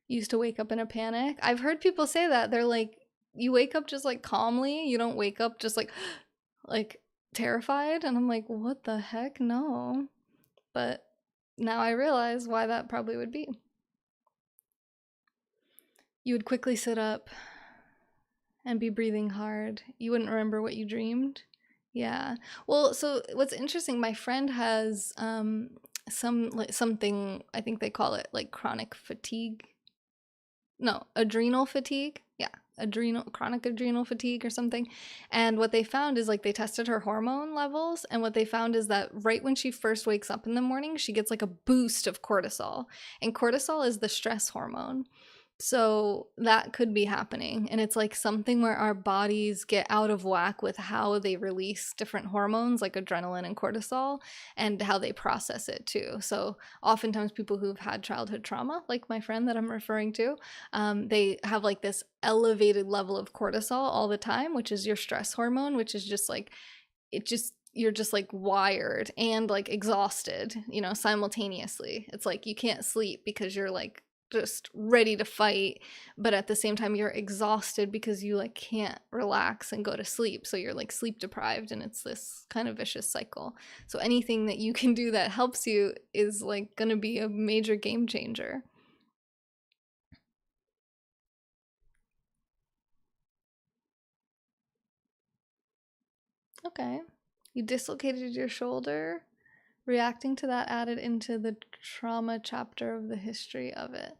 Used to wake up in a panic. I've heard people say that. They're like, you wake up just like calmly. You don't wake up just like terrified. And I'm like, what the heck? No. But now I realize why that probably would be. You would quickly sit up and be breathing hard. You wouldn't remember what you dreamed. Yeah. Well, so what's interesting, my friend has something, I think they call it like chronic fatigue. No, adrenal fatigue. Yeah, chronic adrenal fatigue or something. And what they found is like they tested her hormone levels, and what they found is that right when she first wakes up in the morning, she gets like a boost of cortisol. And cortisol is the stress hormone. So that could be happening. And it's like something where our bodies get out of whack with how they release different hormones like adrenaline and cortisol, and how they process it too. So oftentimes people who've had childhood trauma, like my friend that I'm referring to, they have like this elevated level of cortisol all the time, which is your stress hormone, which is just like, you're just like wired and like exhausted, you know, simultaneously. It's like you can't sleep because you're like just ready to fight, but at the same time you're exhausted because you like can't relax and go to sleep, so you're like sleep deprived, and it's this kind of vicious cycle. So anything that you can do that helps you is like going to be a major game changer. Okay. You dislocated your shoulder. Reacting to that added into the trauma chapter of the history of it.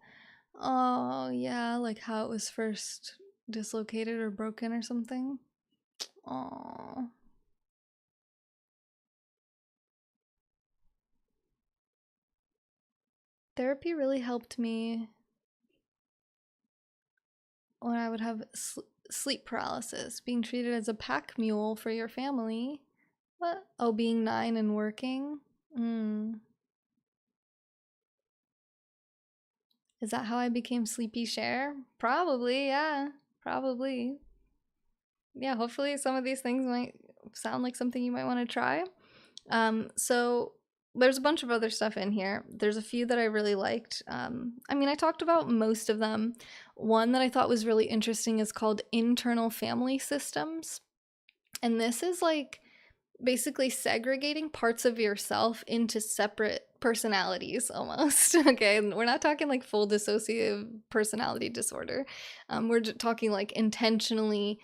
Oh, yeah, like how it was first dislocated or broken or something. Oh. Therapy really helped me when I would have sleep paralysis, being treated as a pack mule for your family. What? Oh, being 9 and working? Is that how I became Sleepy Share? Probably, yeah. Probably. Yeah, hopefully some of these things might sound like something you might want to try. So there's a bunch of other stuff in here. There's a few that I really liked. I mean, I talked about most of them. One that I thought was really interesting is called internal family systems. And this is like basically segregating parts of yourself into separate personalities almost. Okay, and we're not talking like full dissociative personality disorder. We're talking like intentionally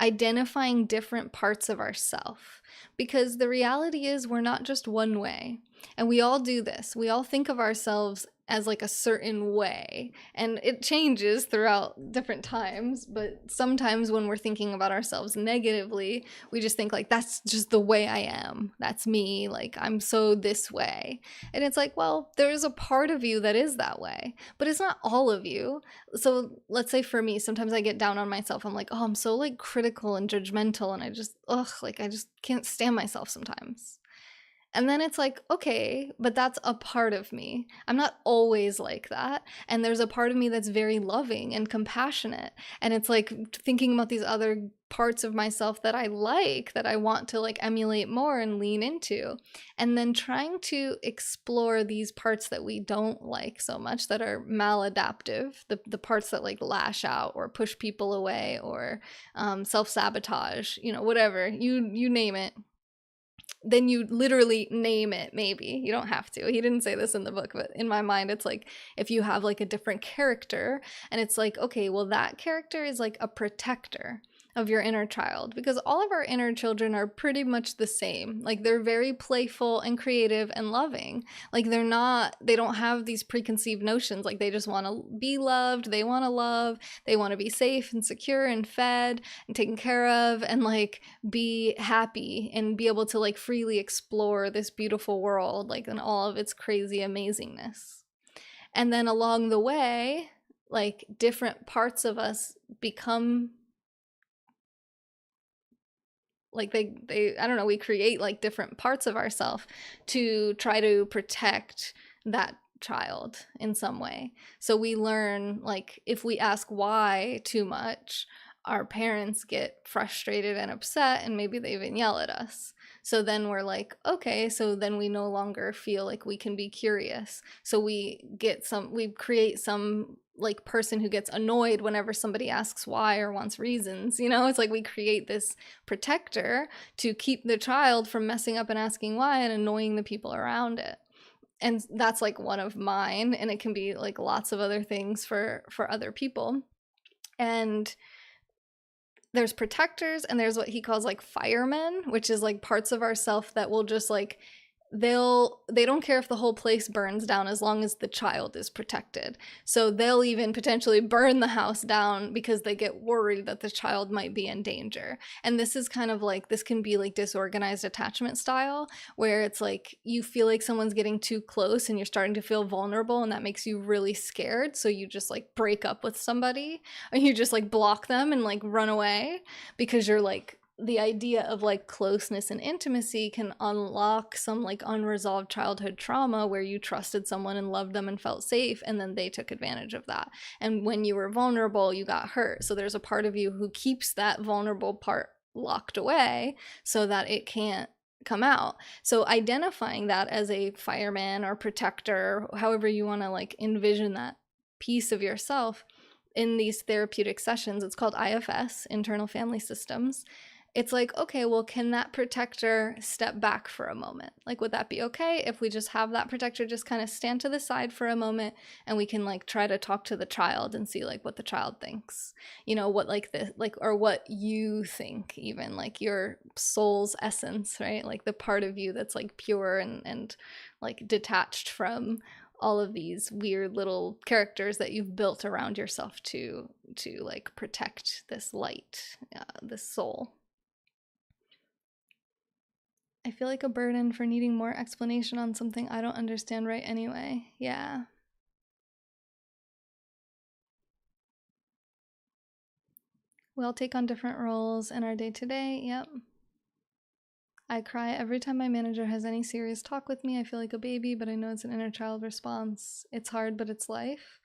identifying different parts of ourself, because the reality is we're not just one way, and we all do this. We all think of ourselves as like a certain way, and it changes throughout different times, but sometimes when we're thinking about ourselves negatively, we just think like, that's just the way I am, that's me, like I'm so this way. And it's like, well, there's a part of you that is that way, but it's not all of you. So let's say for me, sometimes I get down on myself. I'm like, oh, I'm so like critical and judgmental, and I just like I just can't stand myself sometimes. And then it's like, okay, but that's a part of me. I'm not always like that. And there's a part of me that's very loving and compassionate. And it's like thinking about these other parts of myself that I like, that I want to like emulate more and lean into. And then trying to explore these parts that we don't like so much, that are maladaptive, the parts that like lash out or push people away or self-sabotage, you know, whatever, you name it. Then you literally name it. Maybe you don't have to. He didn't say this in the book, but in my mind it's like, if you have like a different character, and it's like, okay, well that character is like a protector of your inner child, because all of our inner children are pretty much the same. Like they're very playful and creative and loving. Like they don't have these preconceived notions. Like they just want to be loved, they want to love, they want to be safe and secure and fed and taken care of, and like be happy and be able to like freely explore this beautiful world, like in all of its crazy amazingness. And then along the way, like different parts of us become like they I don't know, we create like different parts of ourselves to try to protect that child in some way. So we learn, like, if we ask why too much, our parents get frustrated and upset, and maybe they even yell at us. So then we're like, okay, so then we no longer feel like we can be curious. So we create some like person who gets annoyed whenever somebody asks why or wants reasons. It's like we create this protector to keep the child from messing up and asking why and annoying the people around it. And that's like one of mine, and it can be like lots of other things for other people. And there's protectors, and there's what he calls like firemen, which is like parts of ourself that will just like they don't care if the whole place burns down as long as the child is protected. So they'll even potentially burn the house down because they get worried that the child might be in danger. And this is kind of like, this can be like disorganized attachment style, where it's like you feel like someone's getting too close and you're starting to feel vulnerable, and that makes you really scared. So you just like break up with somebody, or you just like block them and like run away, because you're like, the idea of like closeness and intimacy can unlock some like unresolved childhood trauma where you trusted someone and loved them and felt safe, and then they took advantage of that. And when you were vulnerable, you got hurt. So there's a part of you who keeps that vulnerable part locked away so that it can't come out. So identifying that as a fireman or protector, however you want to like envision that piece of yourself in these therapeutic sessions, it's called IFS, internal family systems. It's like, okay, well, can that protector step back for a moment? Like, would that be okay if we just have that protector just kind of stand to the side for a moment, and we can like try to talk to the child and see like what the child thinks, what like the like, or what you think, even like your soul's essence, right? Like the part of you that's like pure and like detached from all of these weird little characters that you've built around yourself to like protect this light, this soul. I feel like a burden for needing more explanation on something I don't understand right anyway. Yeah. We all take on different roles in our day-to-day. Yep. I cry every time my manager has any serious talk with me. I feel like a baby, but I know it's an inner child response. It's hard, but it's life.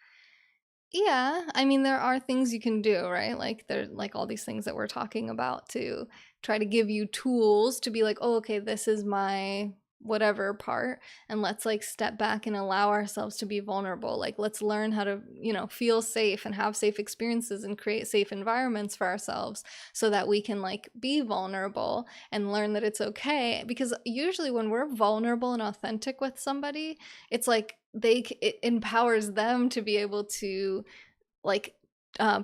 Yeah, I mean, there are things you can do, right? Like there's like all these things that we're talking about to try to give you tools to be like, oh, okay, this is my whatever part, and let's like step back and allow ourselves to be vulnerable. Like let's learn how to, feel safe and have safe experiences and create safe environments for ourselves so that we can like be vulnerable and learn that it's okay. Because usually when we're vulnerable and authentic with somebody, it's like it empowers them to be able to like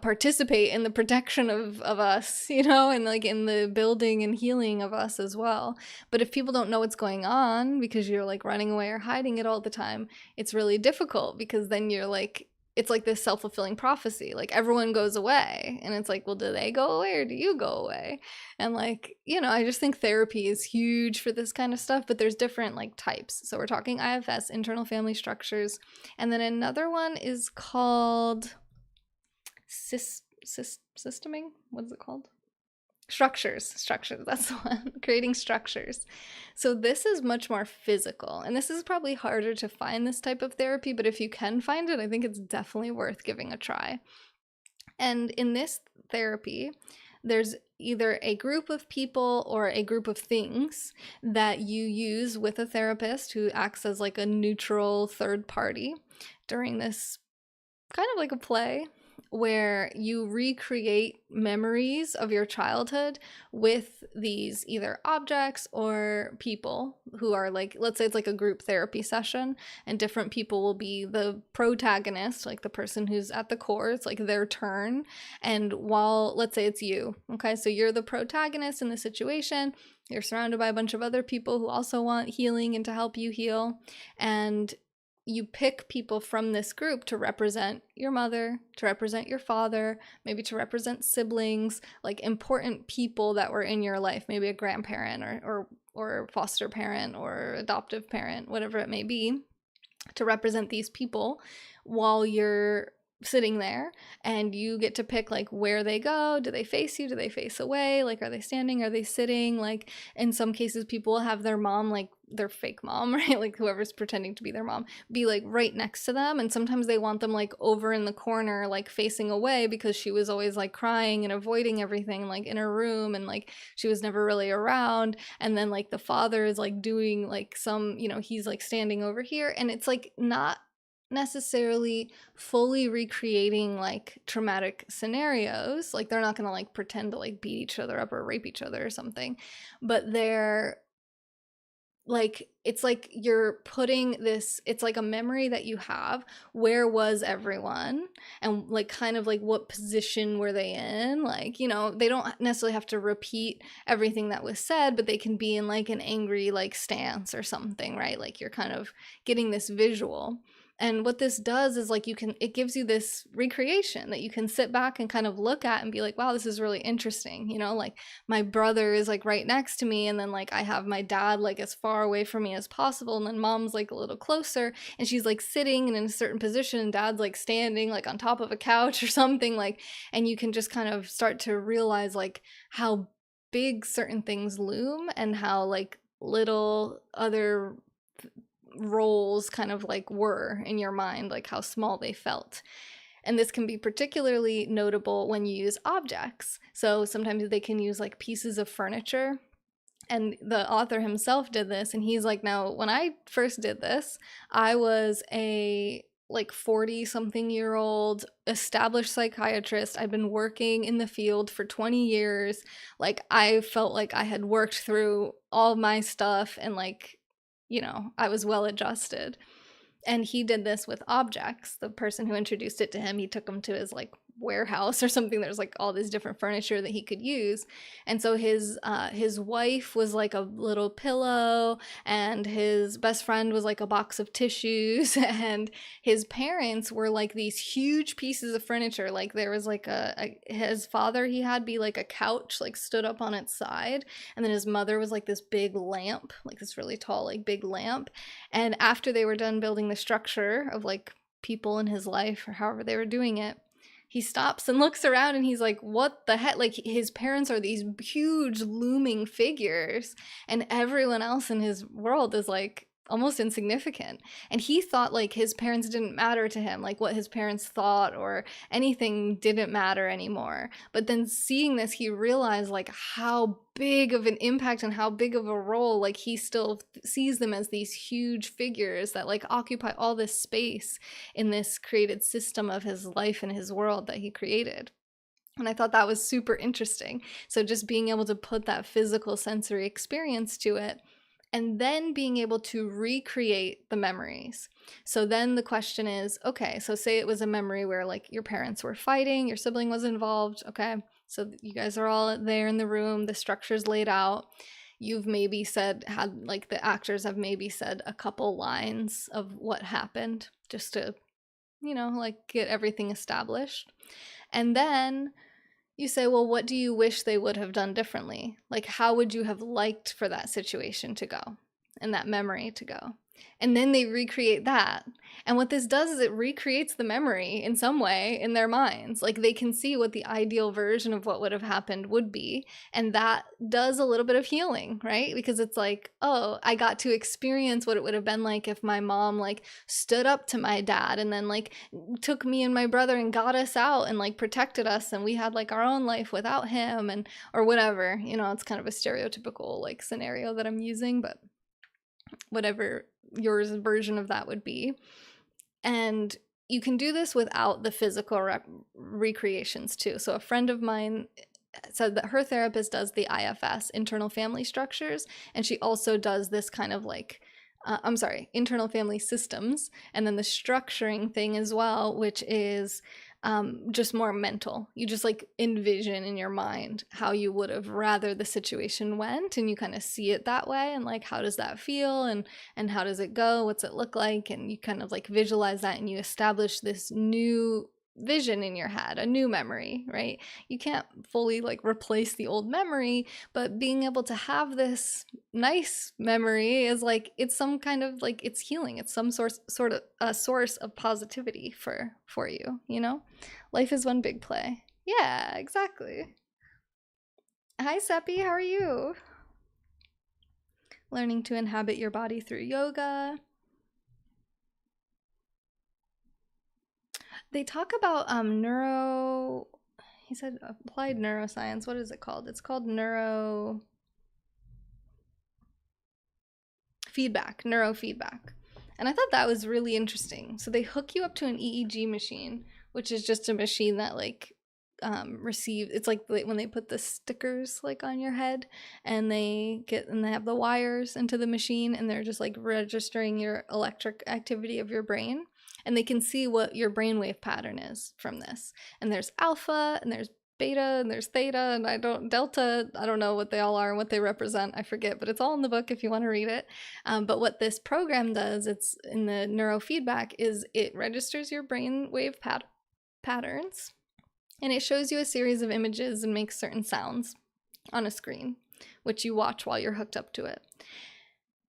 participate in the protection of us, and like in the building and healing of us as well. But if people don't know what's going on because you're like running away or hiding it all the time, it's really difficult, because then you're like, it's like this self-fulfilling prophecy. Like everyone goes away, and it's like, well, do they go away or do you go away? And like, I just think therapy is huge for this kind of stuff, but there's different like types. So we're talking IFS, internal family structures, and then another one is called systeming. What is it called? Structures. That's the one. Creating structures. So this is much more physical, and this is probably harder to find, this type of therapy, but if you can find it, I think it's definitely worth giving a try. And in this therapy, there's either a group of people or a group of things that you use with a therapist who acts as like a neutral third party during this kind of like a play, where you recreate memories of your childhood with these either objects or people who are like, let's say it's like a group therapy session, and different people will be the protagonist, like the person who's at the core. It's like their turn. And while, let's say it's you, okay, so you're the protagonist in the situation, you're surrounded by a bunch of other people who also want healing and to help you heal, and you pick people from this group to represent your mother, to represent your father, maybe to represent siblings, like important people that were in your life, maybe a grandparent or foster parent or adoptive parent, whatever it may be, to represent these people while you're sitting there, and you get to pick like where they go. Do they face you? Do they face away? Like, are they standing? Are they sitting? Like, in some cases people will have their mom, like their fake mom, right, like whoever's pretending to be their mom, be like right next to them, and sometimes they want them like over in the corner, like facing away, because she was always like crying and avoiding everything, like in her room, and like she was never really around. And then like the father is like doing like some, he's like standing over here, and it's like not necessarily fully recreating like traumatic scenarios. Like, they're not going to like pretend to like beat each other up or rape each other or something, but they're like, it's like you're putting this, it's like a memory that you have. Where was everyone? And like, kind of like, what position were they in? Like, they don't necessarily have to repeat everything that was said, but they can be in like an angry like stance or something, right? Like, you're kind of getting this visual. And what this does is like, it gives you this recreation that you can sit back and kind of look at and be like, wow, this is really interesting. Like, my brother is like right next to me, and then like I have my dad like as far away from me as possible, and then mom's like a little closer, and she's like sitting in a certain position, and dad's like standing like on top of a couch or something, like, and you can just kind of start to realize like how big certain things loom, and how like little other roles kind of like were in your mind, like how small they felt. And this can be particularly notable when you use objects. So sometimes they can use like pieces of furniture. And the author himself did this, and he's like, now, when I first did this, I was a like 40 something year old established psychiatrist. I've been working in the field for 20 years. Like, I felt like I had worked through all my stuff, and like, I was well adjusted. And he did this with objects. The person who introduced it to him, he took him to his like warehouse or something. There's like all this different furniture that he could use. And so his wife was like a little pillow, and his best friend was like a box of tissues, and his parents were like these huge pieces of furniture. Like, there was like his father, he had be like a couch like stood up on its side, and then his mother was like this big lamp, like this really tall like big lamp. And after they were done building the structure of like people in his life, or however they were doing it, he stops and looks around, and he's like, what the heck? Like, his parents are these huge looming figures, and everyone else in his world is like almost insignificant. And he thought like his parents didn't matter to him, like what his parents thought or anything didn't matter anymore. But then seeing this, he realized like how big of an impact and how big of a role, like he still sees them as these huge figures that like occupy all this space in this created system of his life and his world that he created. And I thought that was super interesting. So just being able to put that physical sensory experience to it, and then being able to recreate the memories. So then the question is, okay, so say it was a memory where like your parents were fighting, your sibling was involved, okay? So you guys are all there in the room, the structure's laid out. You've maybe like the actors have maybe said a couple lines of what happened, just to, like get everything established. And then you say, well, what do you wish they would have done differently? Like, how would you have liked for that situation to go and that memory to go? And then they recreate that. And what this does is it recreates the memory in some way in their minds. Like, they can see what the ideal version of what would have happened would be. And that does a little bit of healing, right? Because it's like, oh, I got to experience what it would have been like if my mom like stood up to my dad and then like took me and my brother and got us out and like protected us, and we had like our own life without him, and or whatever. It's kind of a stereotypical like scenario that I'm using, but whatever your version of that would be. And you can do this without the physical recreations too. So a friend of mine said that her therapist does the IFS, internal family structures, and she also does this kind of like internal family systems, and then the structuring thing as well, which is just more mental. You just like envision in your mind how you would have rather the situation went, and you kind of see it that way, and like, how does that feel, and how does it go, what's it look like, and you kind of like visualize that, and you establish this new vision in your head, a new memory, right? You can't fully like replace the old memory, but being able to have this nice memory is like, it's some kind of like, it's healing. It's some sort of a source of positivity for you, you know? Life is one big play. Yeah, exactly. Hi Seppi, how are you? Learning to inhabit your body through yoga. They talk about he said applied neuroscience. What is it called? It's called neurofeedback. And I thought that was really interesting. So they hook you up to an EEG machine, which is just a machine that like it's like when they put the stickers like on your head, and they have the wires into the machine, and they're just like registering your electric activity of your brain, and they can see what your brainwave pattern is from this. And there's alpha, and there's beta, and there's theta, and delta, I don't know what they all are and what they represent, I forget, but it's all in the book if you want to read it. But what this program does, it's in the neurofeedback, is it registers your brainwave patterns, and it shows you a series of images and makes certain sounds on a screen, which you watch while you're hooked up to it.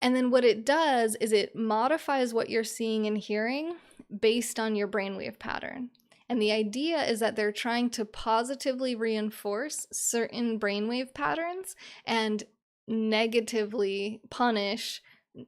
And then what it does is it modifies what you're seeing and hearing based on your brainwave pattern. And the idea is that they're trying to positively reinforce certain brainwave patterns and negatively punish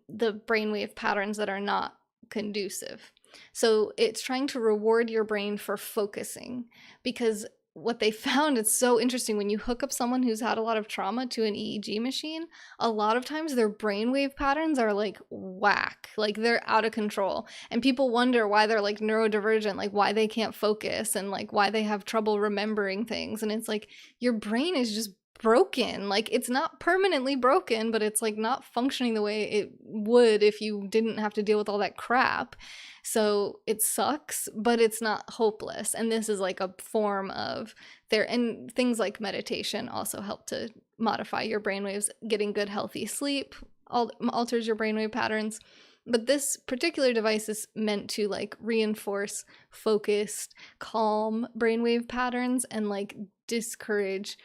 the brainwave patterns that are not conducive. So it's trying to reward your brain for focusing, because what they found is so interesting. When you hook up someone who's had a lot of trauma to an EEG machine, a lot of times their brainwave patterns are like whack, like they're out of control. And people wonder why they're like neurodivergent, like why they can't focus and like why they have trouble remembering things. And it's like your brain is just broken. Like it's not permanently broken, but it's like not functioning the way it would if you didn't have to deal with all that crap. So it sucks, but it's not hopeless. And this is like a form of and things like meditation also help to modify your brainwaves. Getting good healthy sleep alters your brainwave patterns. But this particular device is meant to like reinforce focused, calm brainwave patterns and like discourage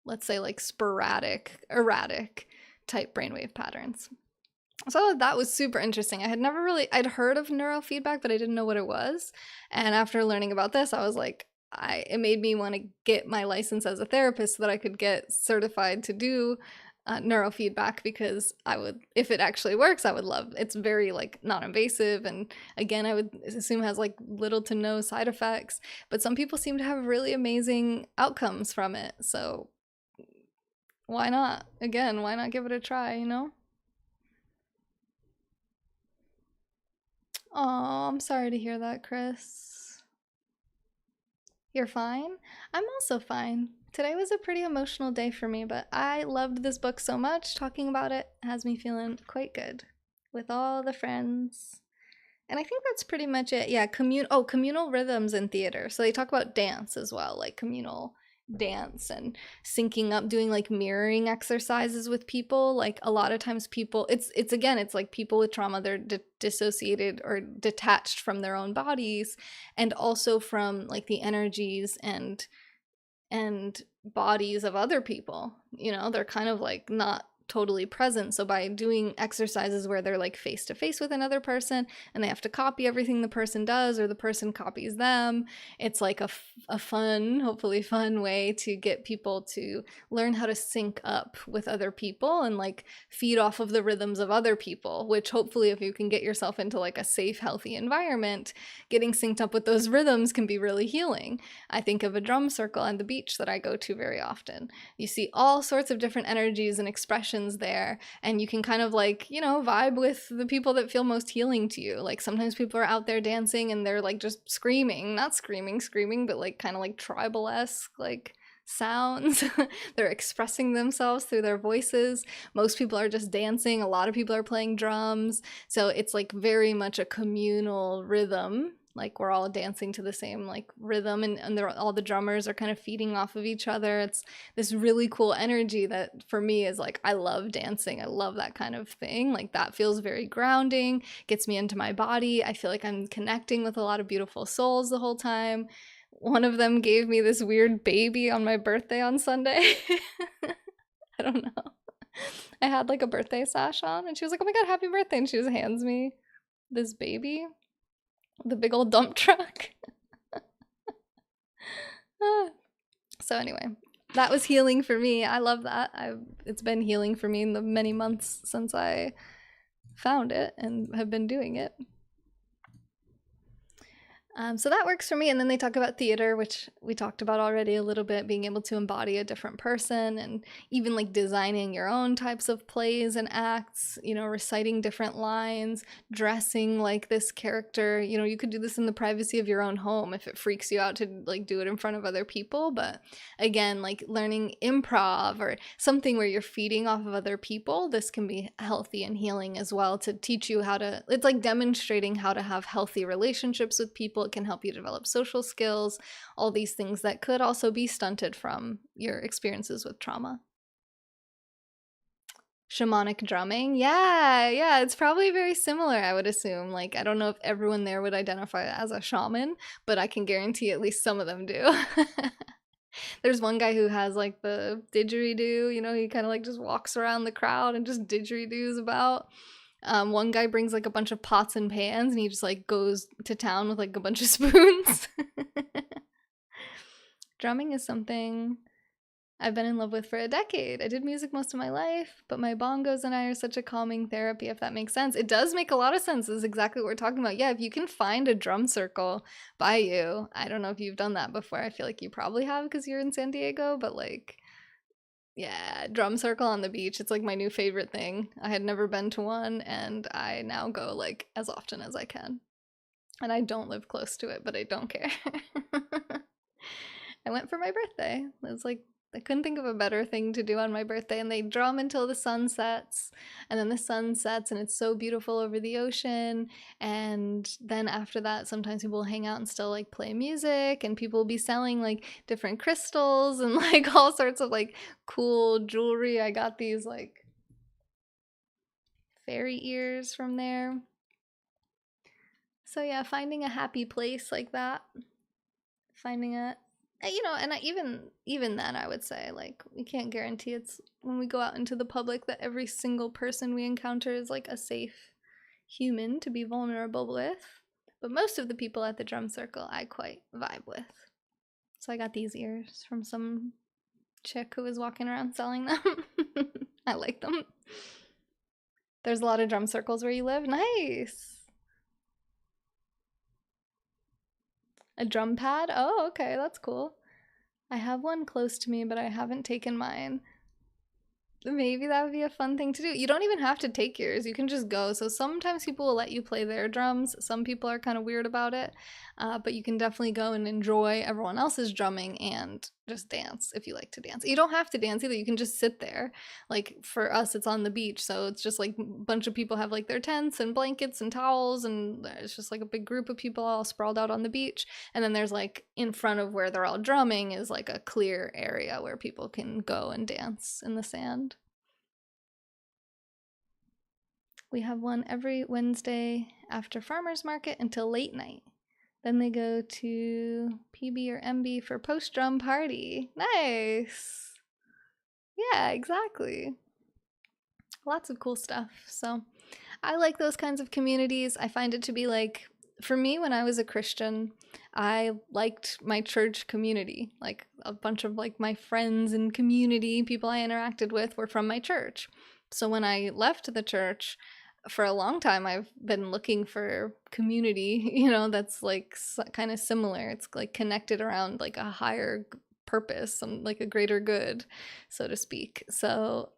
let's say like erratic type brainwave patterns. So that was super interesting. I'd heard of neurofeedback, but I didn't know what it was. And after learning about this, I was like, it made me want to get my license as a therapist so that I could get certified to do neurofeedback, because if it actually works, I would love. It's very like non-invasive, and again, I would assume has like little to no side effects, but some people seem to have really amazing outcomes from it. So why not? Again, why not give it a try, you know? Oh, I'm sorry to hear that, Chris. You're fine? I'm also fine. Today was a pretty emotional day for me, but I loved this book so much. Talking about it has me feeling quite good with all the friends. And I think that's pretty much it. Yeah, communal rhythms in theater. So they talk about dance as well, like communal dance and syncing up, doing like mirroring exercises with people. Like a lot of times people, it's like people with trauma, they're dissociated or detached from their own bodies, and also from like the energies and bodies of other people. You know, they're kind of like not totally present. So by doing exercises where they're like face to face with another person and they have to copy everything the person does or the person copies them, it's like a fun, hopefully fun way to get people to learn how to sync up with other people and like feed off of the rhythms of other people, which hopefully if you can get yourself into like a safe, healthy environment, getting synced up with those rhythms can be really healing. I think of a drum circle on the beach that I go to very often. You see all sorts of different energies and expressions there, and you can kind of like, you know, vibe with the people that feel most healing to you. Like sometimes people are out there dancing and they're like just screaming, not screaming, but like kind of like tribal-esque like sounds. They're expressing themselves through their voices. Most people are just dancing. A lot of people are playing drums. So it's like very much a communal rhythm like we're all dancing to the same like rhythm, and all the drummers are kind of feeding off of each other. It's this really cool energy that for me is like, I love dancing. I love that kind of thing. Like that feels very grounding, gets me into my body. I feel like I'm connecting with a lot of beautiful souls the whole time. One of them gave me this weird baby on my birthday on Sunday. I don't know. I had like a birthday sash on, and she was like, "Oh my god, happy birthday!" And she just hands me this baby, the big old dump truck. So anyway, that was healing for me. I love that. It's been healing for me in the many months since I found it and have been doing it. So that works for me. And then they talk about theater, which we talked about already a little bit, being able to embody a different person, and even like designing your own types of plays and acts, you know, reciting different lines, dressing like this character. You know, you could do this in the privacy of your own home if it freaks you out to like do it in front of other people. But again, like learning improv or something where you're feeding off of other people, this can be healthy and healing as well, to teach you how to, it's like demonstrating how to have healthy relationships with people. It can help you develop social skills, all these things that could also be stunted from your experiences with trauma. Shamanic drumming. Yeah, it's probably very similar, I would assume. Like, I don't know if everyone there would identify as a shaman, but I can guarantee at least some of them do. There's one guy who has like the didgeridoo, you know, he kind of like just walks around the crowd and just didgeridoos about. One guy brings like a bunch of pots and pans, and he just like goes to town with like a bunch of spoons. Drumming is something I've been in love with for a decade. I did music most of my life, but my bongos and I are such a calming therapy, if that makes sense. It does make a lot of sense. This is exactly what we're talking about. Yeah, if you can find a drum circle by you, I don't know if you've done that before. I feel like you probably have because you're in San Diego, but like, yeah, drum circle on the beach. It's like my new favorite thing. I had never been to one, and I now go like as often as I can. And I don't live close to it, but I don't care. I went for my birthday. It was like, I couldn't think of a better thing to do on my birthday, and they drum until the sun sets, and then the sun sets and it's so beautiful over the ocean. And then after that, sometimes people will hang out and still like play music, and people will be selling like different crystals and like all sorts of like cool jewelry. I got these like fairy ears from there. So yeah, finding a happy place like that, finding a, you know, and even then I would say like we can't guarantee it's when we go out into the public that every single person we encounter is like a safe human to be vulnerable with, but most of the people at the drum circle I quite vibe with. So I got these ears from some chick who was walking around selling them. I like them. There's a lot of drum circles where you live. Nice. A drum pad? Oh, okay, that's cool. I have one close to me, but I haven't taken mine. Maybe that would be a fun thing to do. You don't even have to take yours. You can just go. So sometimes people will let you play their drums. Some people are kind of weird about it. But you can definitely go and enjoy everyone else's drumming and just dance if you like to dance. You don't have to dance either. You can just sit there. Like for us, it's on the beach. So it's just like a bunch of people have like their tents and blankets and towels. And it's just like a big group of people all sprawled out on the beach. And then there's like in front of where they're all drumming is like a clear area where people can go and dance in the sand. We have one every Wednesday after farmer's market until late night. Then they go to PB or MB for post-drum party. Nice. Yeah, exactly. Lots of cool stuff. So I like those kinds of communities. I find it to be like, for me, when I was a Christian, I liked my church community. Like a bunch of like my friends and community, people I interacted with were from my church. So when I left the church, for a long time, I've been looking for community, you know, that's like kind of similar. It's like connected around like a higher purpose and like a greater good, so to speak. So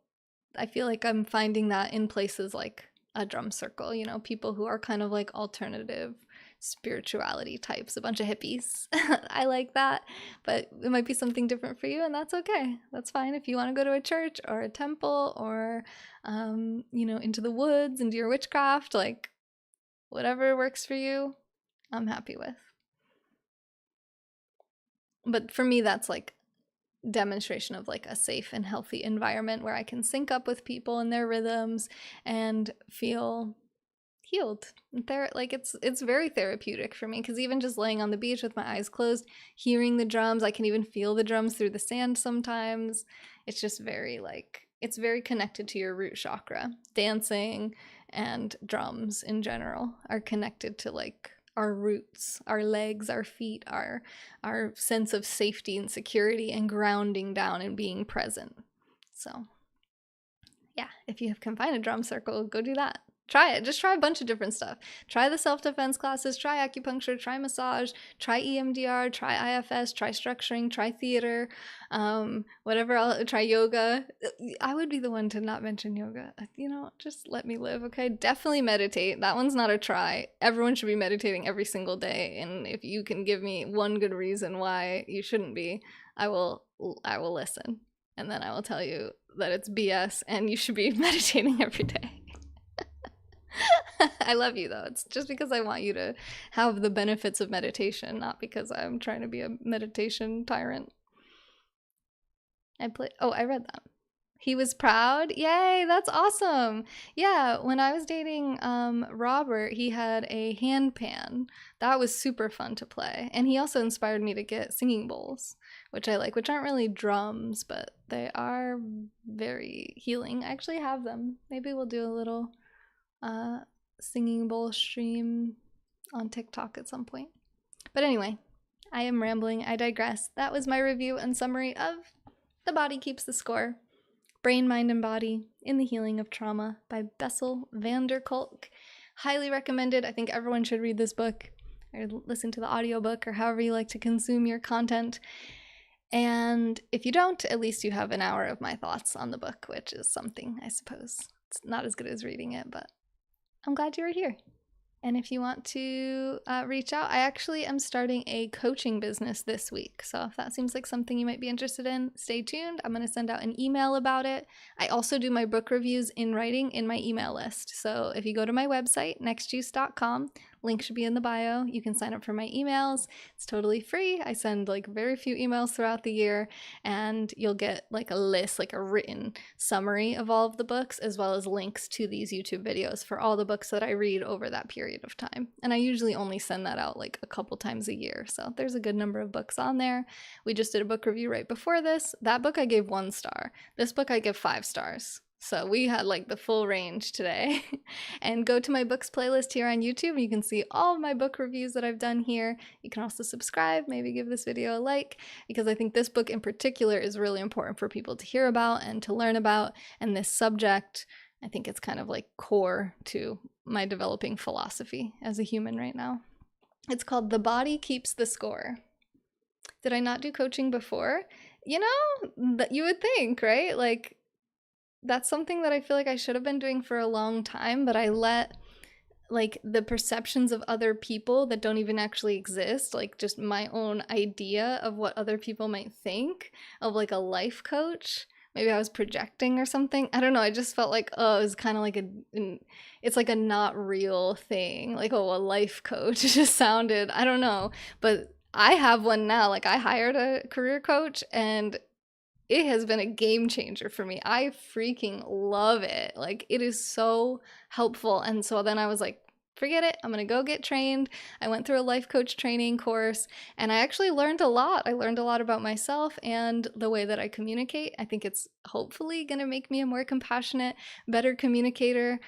I feel like I'm finding that in places like a drum circle, you know, people who are kind of like alternative spirituality types, a bunch of hippies. I like that, but it might be something different for you, and that's okay. That's fine. If you want to go to a church or a temple or, you know, into the woods and do your witchcraft, like whatever works for you, I'm happy with. But for me, that's like demonstration of like a safe and healthy environment where I can sync up with people and their rhythms and feel healed. Like it's very therapeutic for me, because even just laying on the beach with my eyes closed, hearing the drums, I can even feel the drums through the sand sometimes. It's just very like, it's very connected to your root chakra. Dancing and drums in general are connected to like our roots, our legs, our feet, our sense of safety and security and grounding down and being present. So yeah, if you can find a drum circle, go do that. Try it. Just try a bunch of different stuff. Try the self-defense classes, try acupuncture, try massage, try EMDR, try IFS, try structuring, try theater, whatever else, try yoga. I would be the one to not mention yoga. You know, just let me live, okay? Definitely meditate. That one's not a try. Everyone should be meditating every single day, and if you can give me one good reason why you shouldn't be, I will listen. And then I will tell you that it's BS and you should be meditating every day. I love you though. It's just because I want you to have the benefits of meditation, not because I'm trying to be a meditation tyrant. I read that. He was proud. Yay, that's awesome. Yeah, when I was dating Robert, he had a handpan. That was super fun to play. And he also inspired me to get singing bowls, which I like, which aren't really drums, but they are very healing. I actually have them. Maybe we'll do a little singing bowl stream on TikTok at some point. But anyway, I am rambling. I digress. That was my review and summary of The Body Keeps the Score: Brain, Mind, and Body in the Healing of Trauma by Bessel van der Kolk. Highly recommended. I think everyone should read this book or listen to the audiobook or however you like to consume your content. And if you don't, at least you have an hour of my thoughts on the book, which is something, I suppose. It's not as good as reading it, but I'm glad you were here. And if you want to reach out, I actually am starting a coaching business this week. So if that seems like something you might be interested in, stay tuned. I'm going to send out an email about it. I also do my book reviews in writing in my email list. So if you go to my website, nexjuice.com, link should be in the bio. You can sign up for my emails. It's totally free. I send like very few emails throughout the year, and you'll get like a list, like a written summary of all of the books, as well as links to these YouTube videos for all the books that I read over that period of time. And I usually only send that out like a couple times a year. So there's a good number of books on there. We just did a book review right before this. That book I gave 1 star. This book I give 5 stars. So we had like the full range today. And go to my books playlist here on YouTube. You can see all of my book reviews that I've done here. You can also subscribe, maybe give this video a like, because I think this book in particular is really important for people to hear about and to learn about. And this subject, I think it's kind of like core to my developing philosophy as a human right now. It's called The Body Keeps the Score. Did I not do coaching before? You know, that you would think, right? Like, that's something that I feel like I should have been doing for a long time, but I let like the perceptions of other people that don't even actually exist, like just my own idea of what other people might think of like a life coach. Maybe I was projecting or something. I don't know. I just felt like, oh, it was kind of like it's like a not real thing. Like, oh, a life coach. It just sounded, I don't know. But I have one now. Like, I hired a career coach, and it has been a game changer for me. I freaking love it. Like, it is so helpful. And so then I was like, forget it. I'm going to go get trained. I went through a life coach training course, and I actually learned a lot. I learned a lot about myself and the way that I communicate. I think it's hopefully going to make me a more compassionate, better communicator.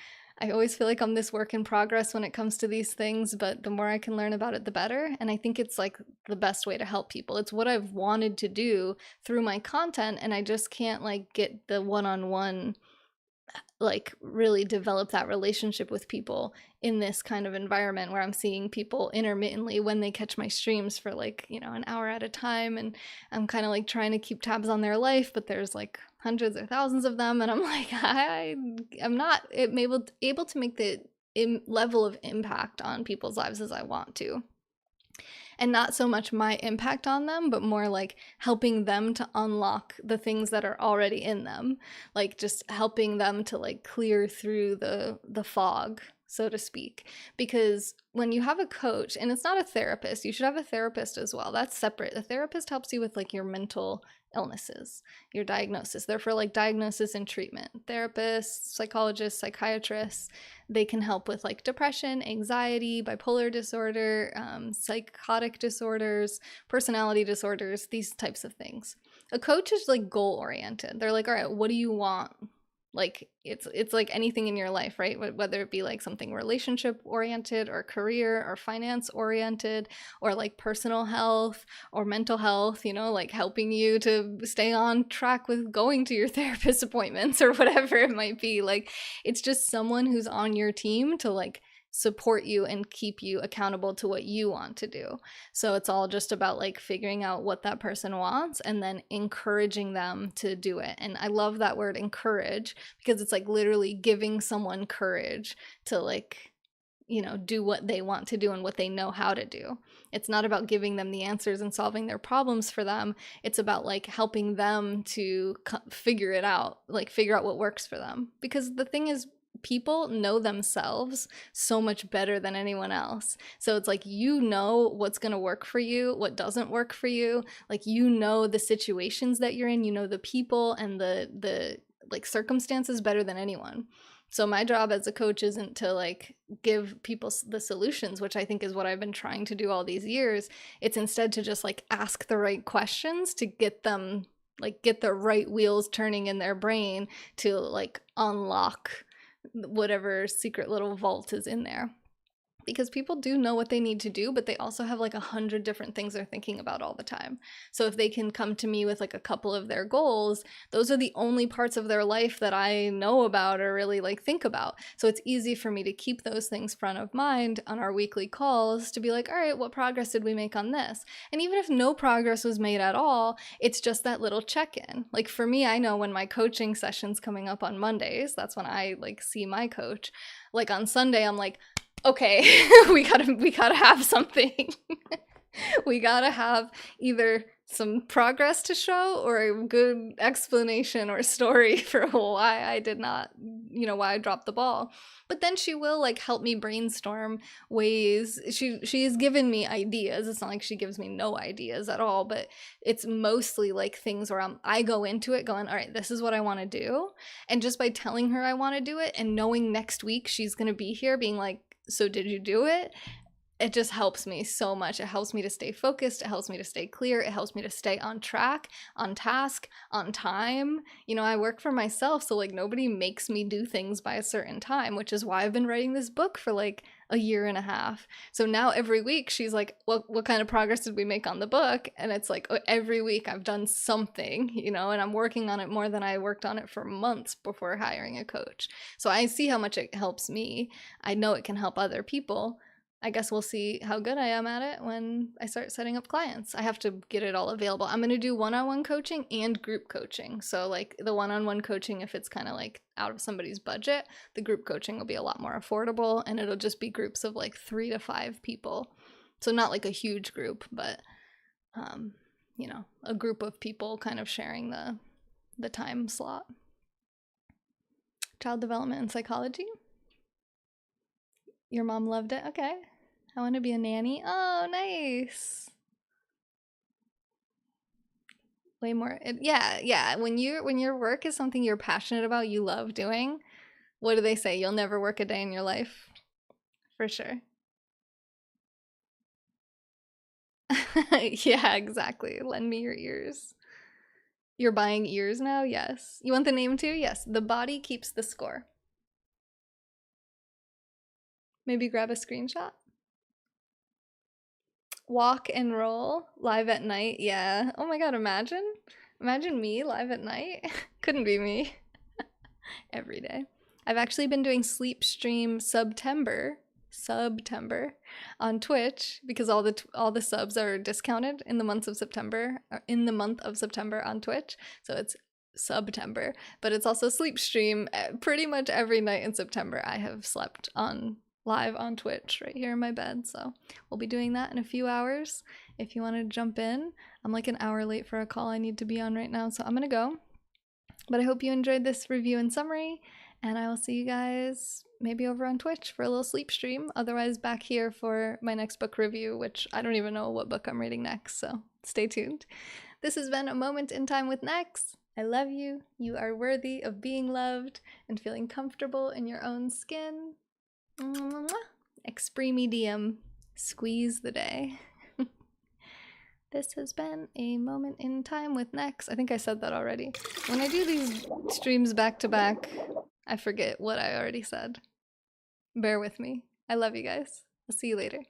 I always feel like I'm this work in progress when it comes to these things, but the more I can learn about it, the better. And I think it's like the best way to help people. It's what I've wanted to do through my content, and I just can't like get the one-on-one, like really develop that relationship with people in this kind of environment where I'm seeing people intermittently when they catch my streams for like, you know, an hour at a time. And I'm kind of like trying to keep tabs on their life, but there's like hundreds or thousands of them. And I'm like, I'm not able to make the level of impact on people's lives as I want to. And not so much my impact on them, but more like helping them to unlock the things that are already in them. Like just helping them to like clear through the fog, so to speak. Because when you have a coach, and it's not a therapist, you should have a therapist as well. That's separate. The therapist helps you with like your mental illnesses, your diagnosis. They're for like diagnosis and treatment. Therapists, psychologists, psychiatrists, they can help with like depression, anxiety, bipolar disorder, psychotic disorders, personality disorders, these types of things. A coach is like goal oriented. They're like, all right, what do you want? Like it's like anything in your life, right? Whether it be like something relationship oriented or career or finance oriented or like personal health or mental health, you know, like helping you to stay on track with going to your therapist appointments or whatever it might be. Like it's just someone who's on your team to like support you and keep you accountable to what you want to do. So it's all just about like figuring out what that person wants and then encouraging them to do it. And I love that word encourage, because it's like literally giving someone courage to like, you know, do what they want to do and what they know how to do. It's not about giving them the answers and solving their problems for them. It's about like helping them to figure it out, like figure out what works for them. Because the thing is, people know themselves so much better than anyone else. So it's like, you know what's going to work for you, what doesn't work for you. Like, you know the situations that you're in, you know the people and the like circumstances better than anyone. So my job as a coach isn't to like give people the solutions, which I think is what I've been trying to do all these years. It's instead to just like ask the right questions to get them, like get the right wheels turning in their brain to like unlock whatever secret little vault is in there. Because people do know what they need to do, but they also have like 100 different things they're thinking about all the time. So if they can come to me with like a couple of their goals, those are the only parts of their life that I know about or really like think about. So it's easy for me to keep those things front of mind on our weekly calls to be like, all right, what progress did we make on this? And even if no progress was made at all, it's just that little check-in. Like for me, I know when my coaching session's coming up on Mondays, that's when I like see my coach. Like on Sunday, I'm like, okay, we gotta have something. We gotta have either some progress to show or a good explanation or story for why I did not, you know, why I dropped the ball. But then she will like help me brainstorm ways. She has given me ideas. It's not like she gives me no ideas at all, but it's mostly like things where I go into it going, all right, this is what I want to do. And just by telling her I want to do it and knowing next week she's going to be here being like, so did you do it? It just helps me so much. It helps me to stay focused. It helps me to stay clear. It helps me to stay on track, on task, on time. You know, I work for myself, so like nobody makes me do things by a certain time, which is why I've been writing this book for like a year and a half. So now every week she's like, what kind of progress did we make on the book? And it's like every week I've done something, you know, and I'm working on it more than I worked on it for months before hiring a coach. So I see how much it helps me. I know it can help other people. I guess we'll see how good I am at it when I start setting up clients. I have to get it all available. I'm going to do one-on-one coaching and group coaching. So like the one-on-one coaching, if it's kind of like out of somebody's budget, the group coaching will be a lot more affordable, and it'll just be groups of like 3 to 5 people. So not like a huge group, but you know, a group of people kind of sharing the time slot. Child development and psychology. Your mom loved it? Okay. I want to be a nanny. Oh, nice. Way more. Yeah. When your work is something you're passionate about, you love doing, what do they say? You'll never work a day in your life. For sure. Yeah, exactly. Lend me your ears. You're buying ears now? Yes. You want the name too? Yes. The body keeps the score. Maybe grab a screenshot. Walk and roll live at night. Yeah. Oh my god, imagine me live at night. Couldn't be me. Every day. I've actually been doing sleep stream Subtember on Twitch, because all the subs are discounted in the month of September on Twitch. So it's Subtember, but it's also sleep stream pretty much every night in September. I have slept on live on Twitch right here in my bed. So we'll be doing that in a few hours. If you want to jump in, I'm like an hour late for a call I need to be on right now, so I'm gonna go. But I hope you enjoyed this review and summary, And I will see you guys maybe over on Twitch for a little sleep stream. Otherwise, back here for my next book review, which I don't even know what book I'm reading next, so stay tuned. This has been A Moment in Time with Nex. I love you. You are worthy of being loved and feeling comfortable in your own skin. Expremidium. Squeeze the day. This has been A Moment in Time with Nex. I think I said that already. When I do these streams back to back, I forget what I already said. Bear with me. I love you guys. I'll see you later.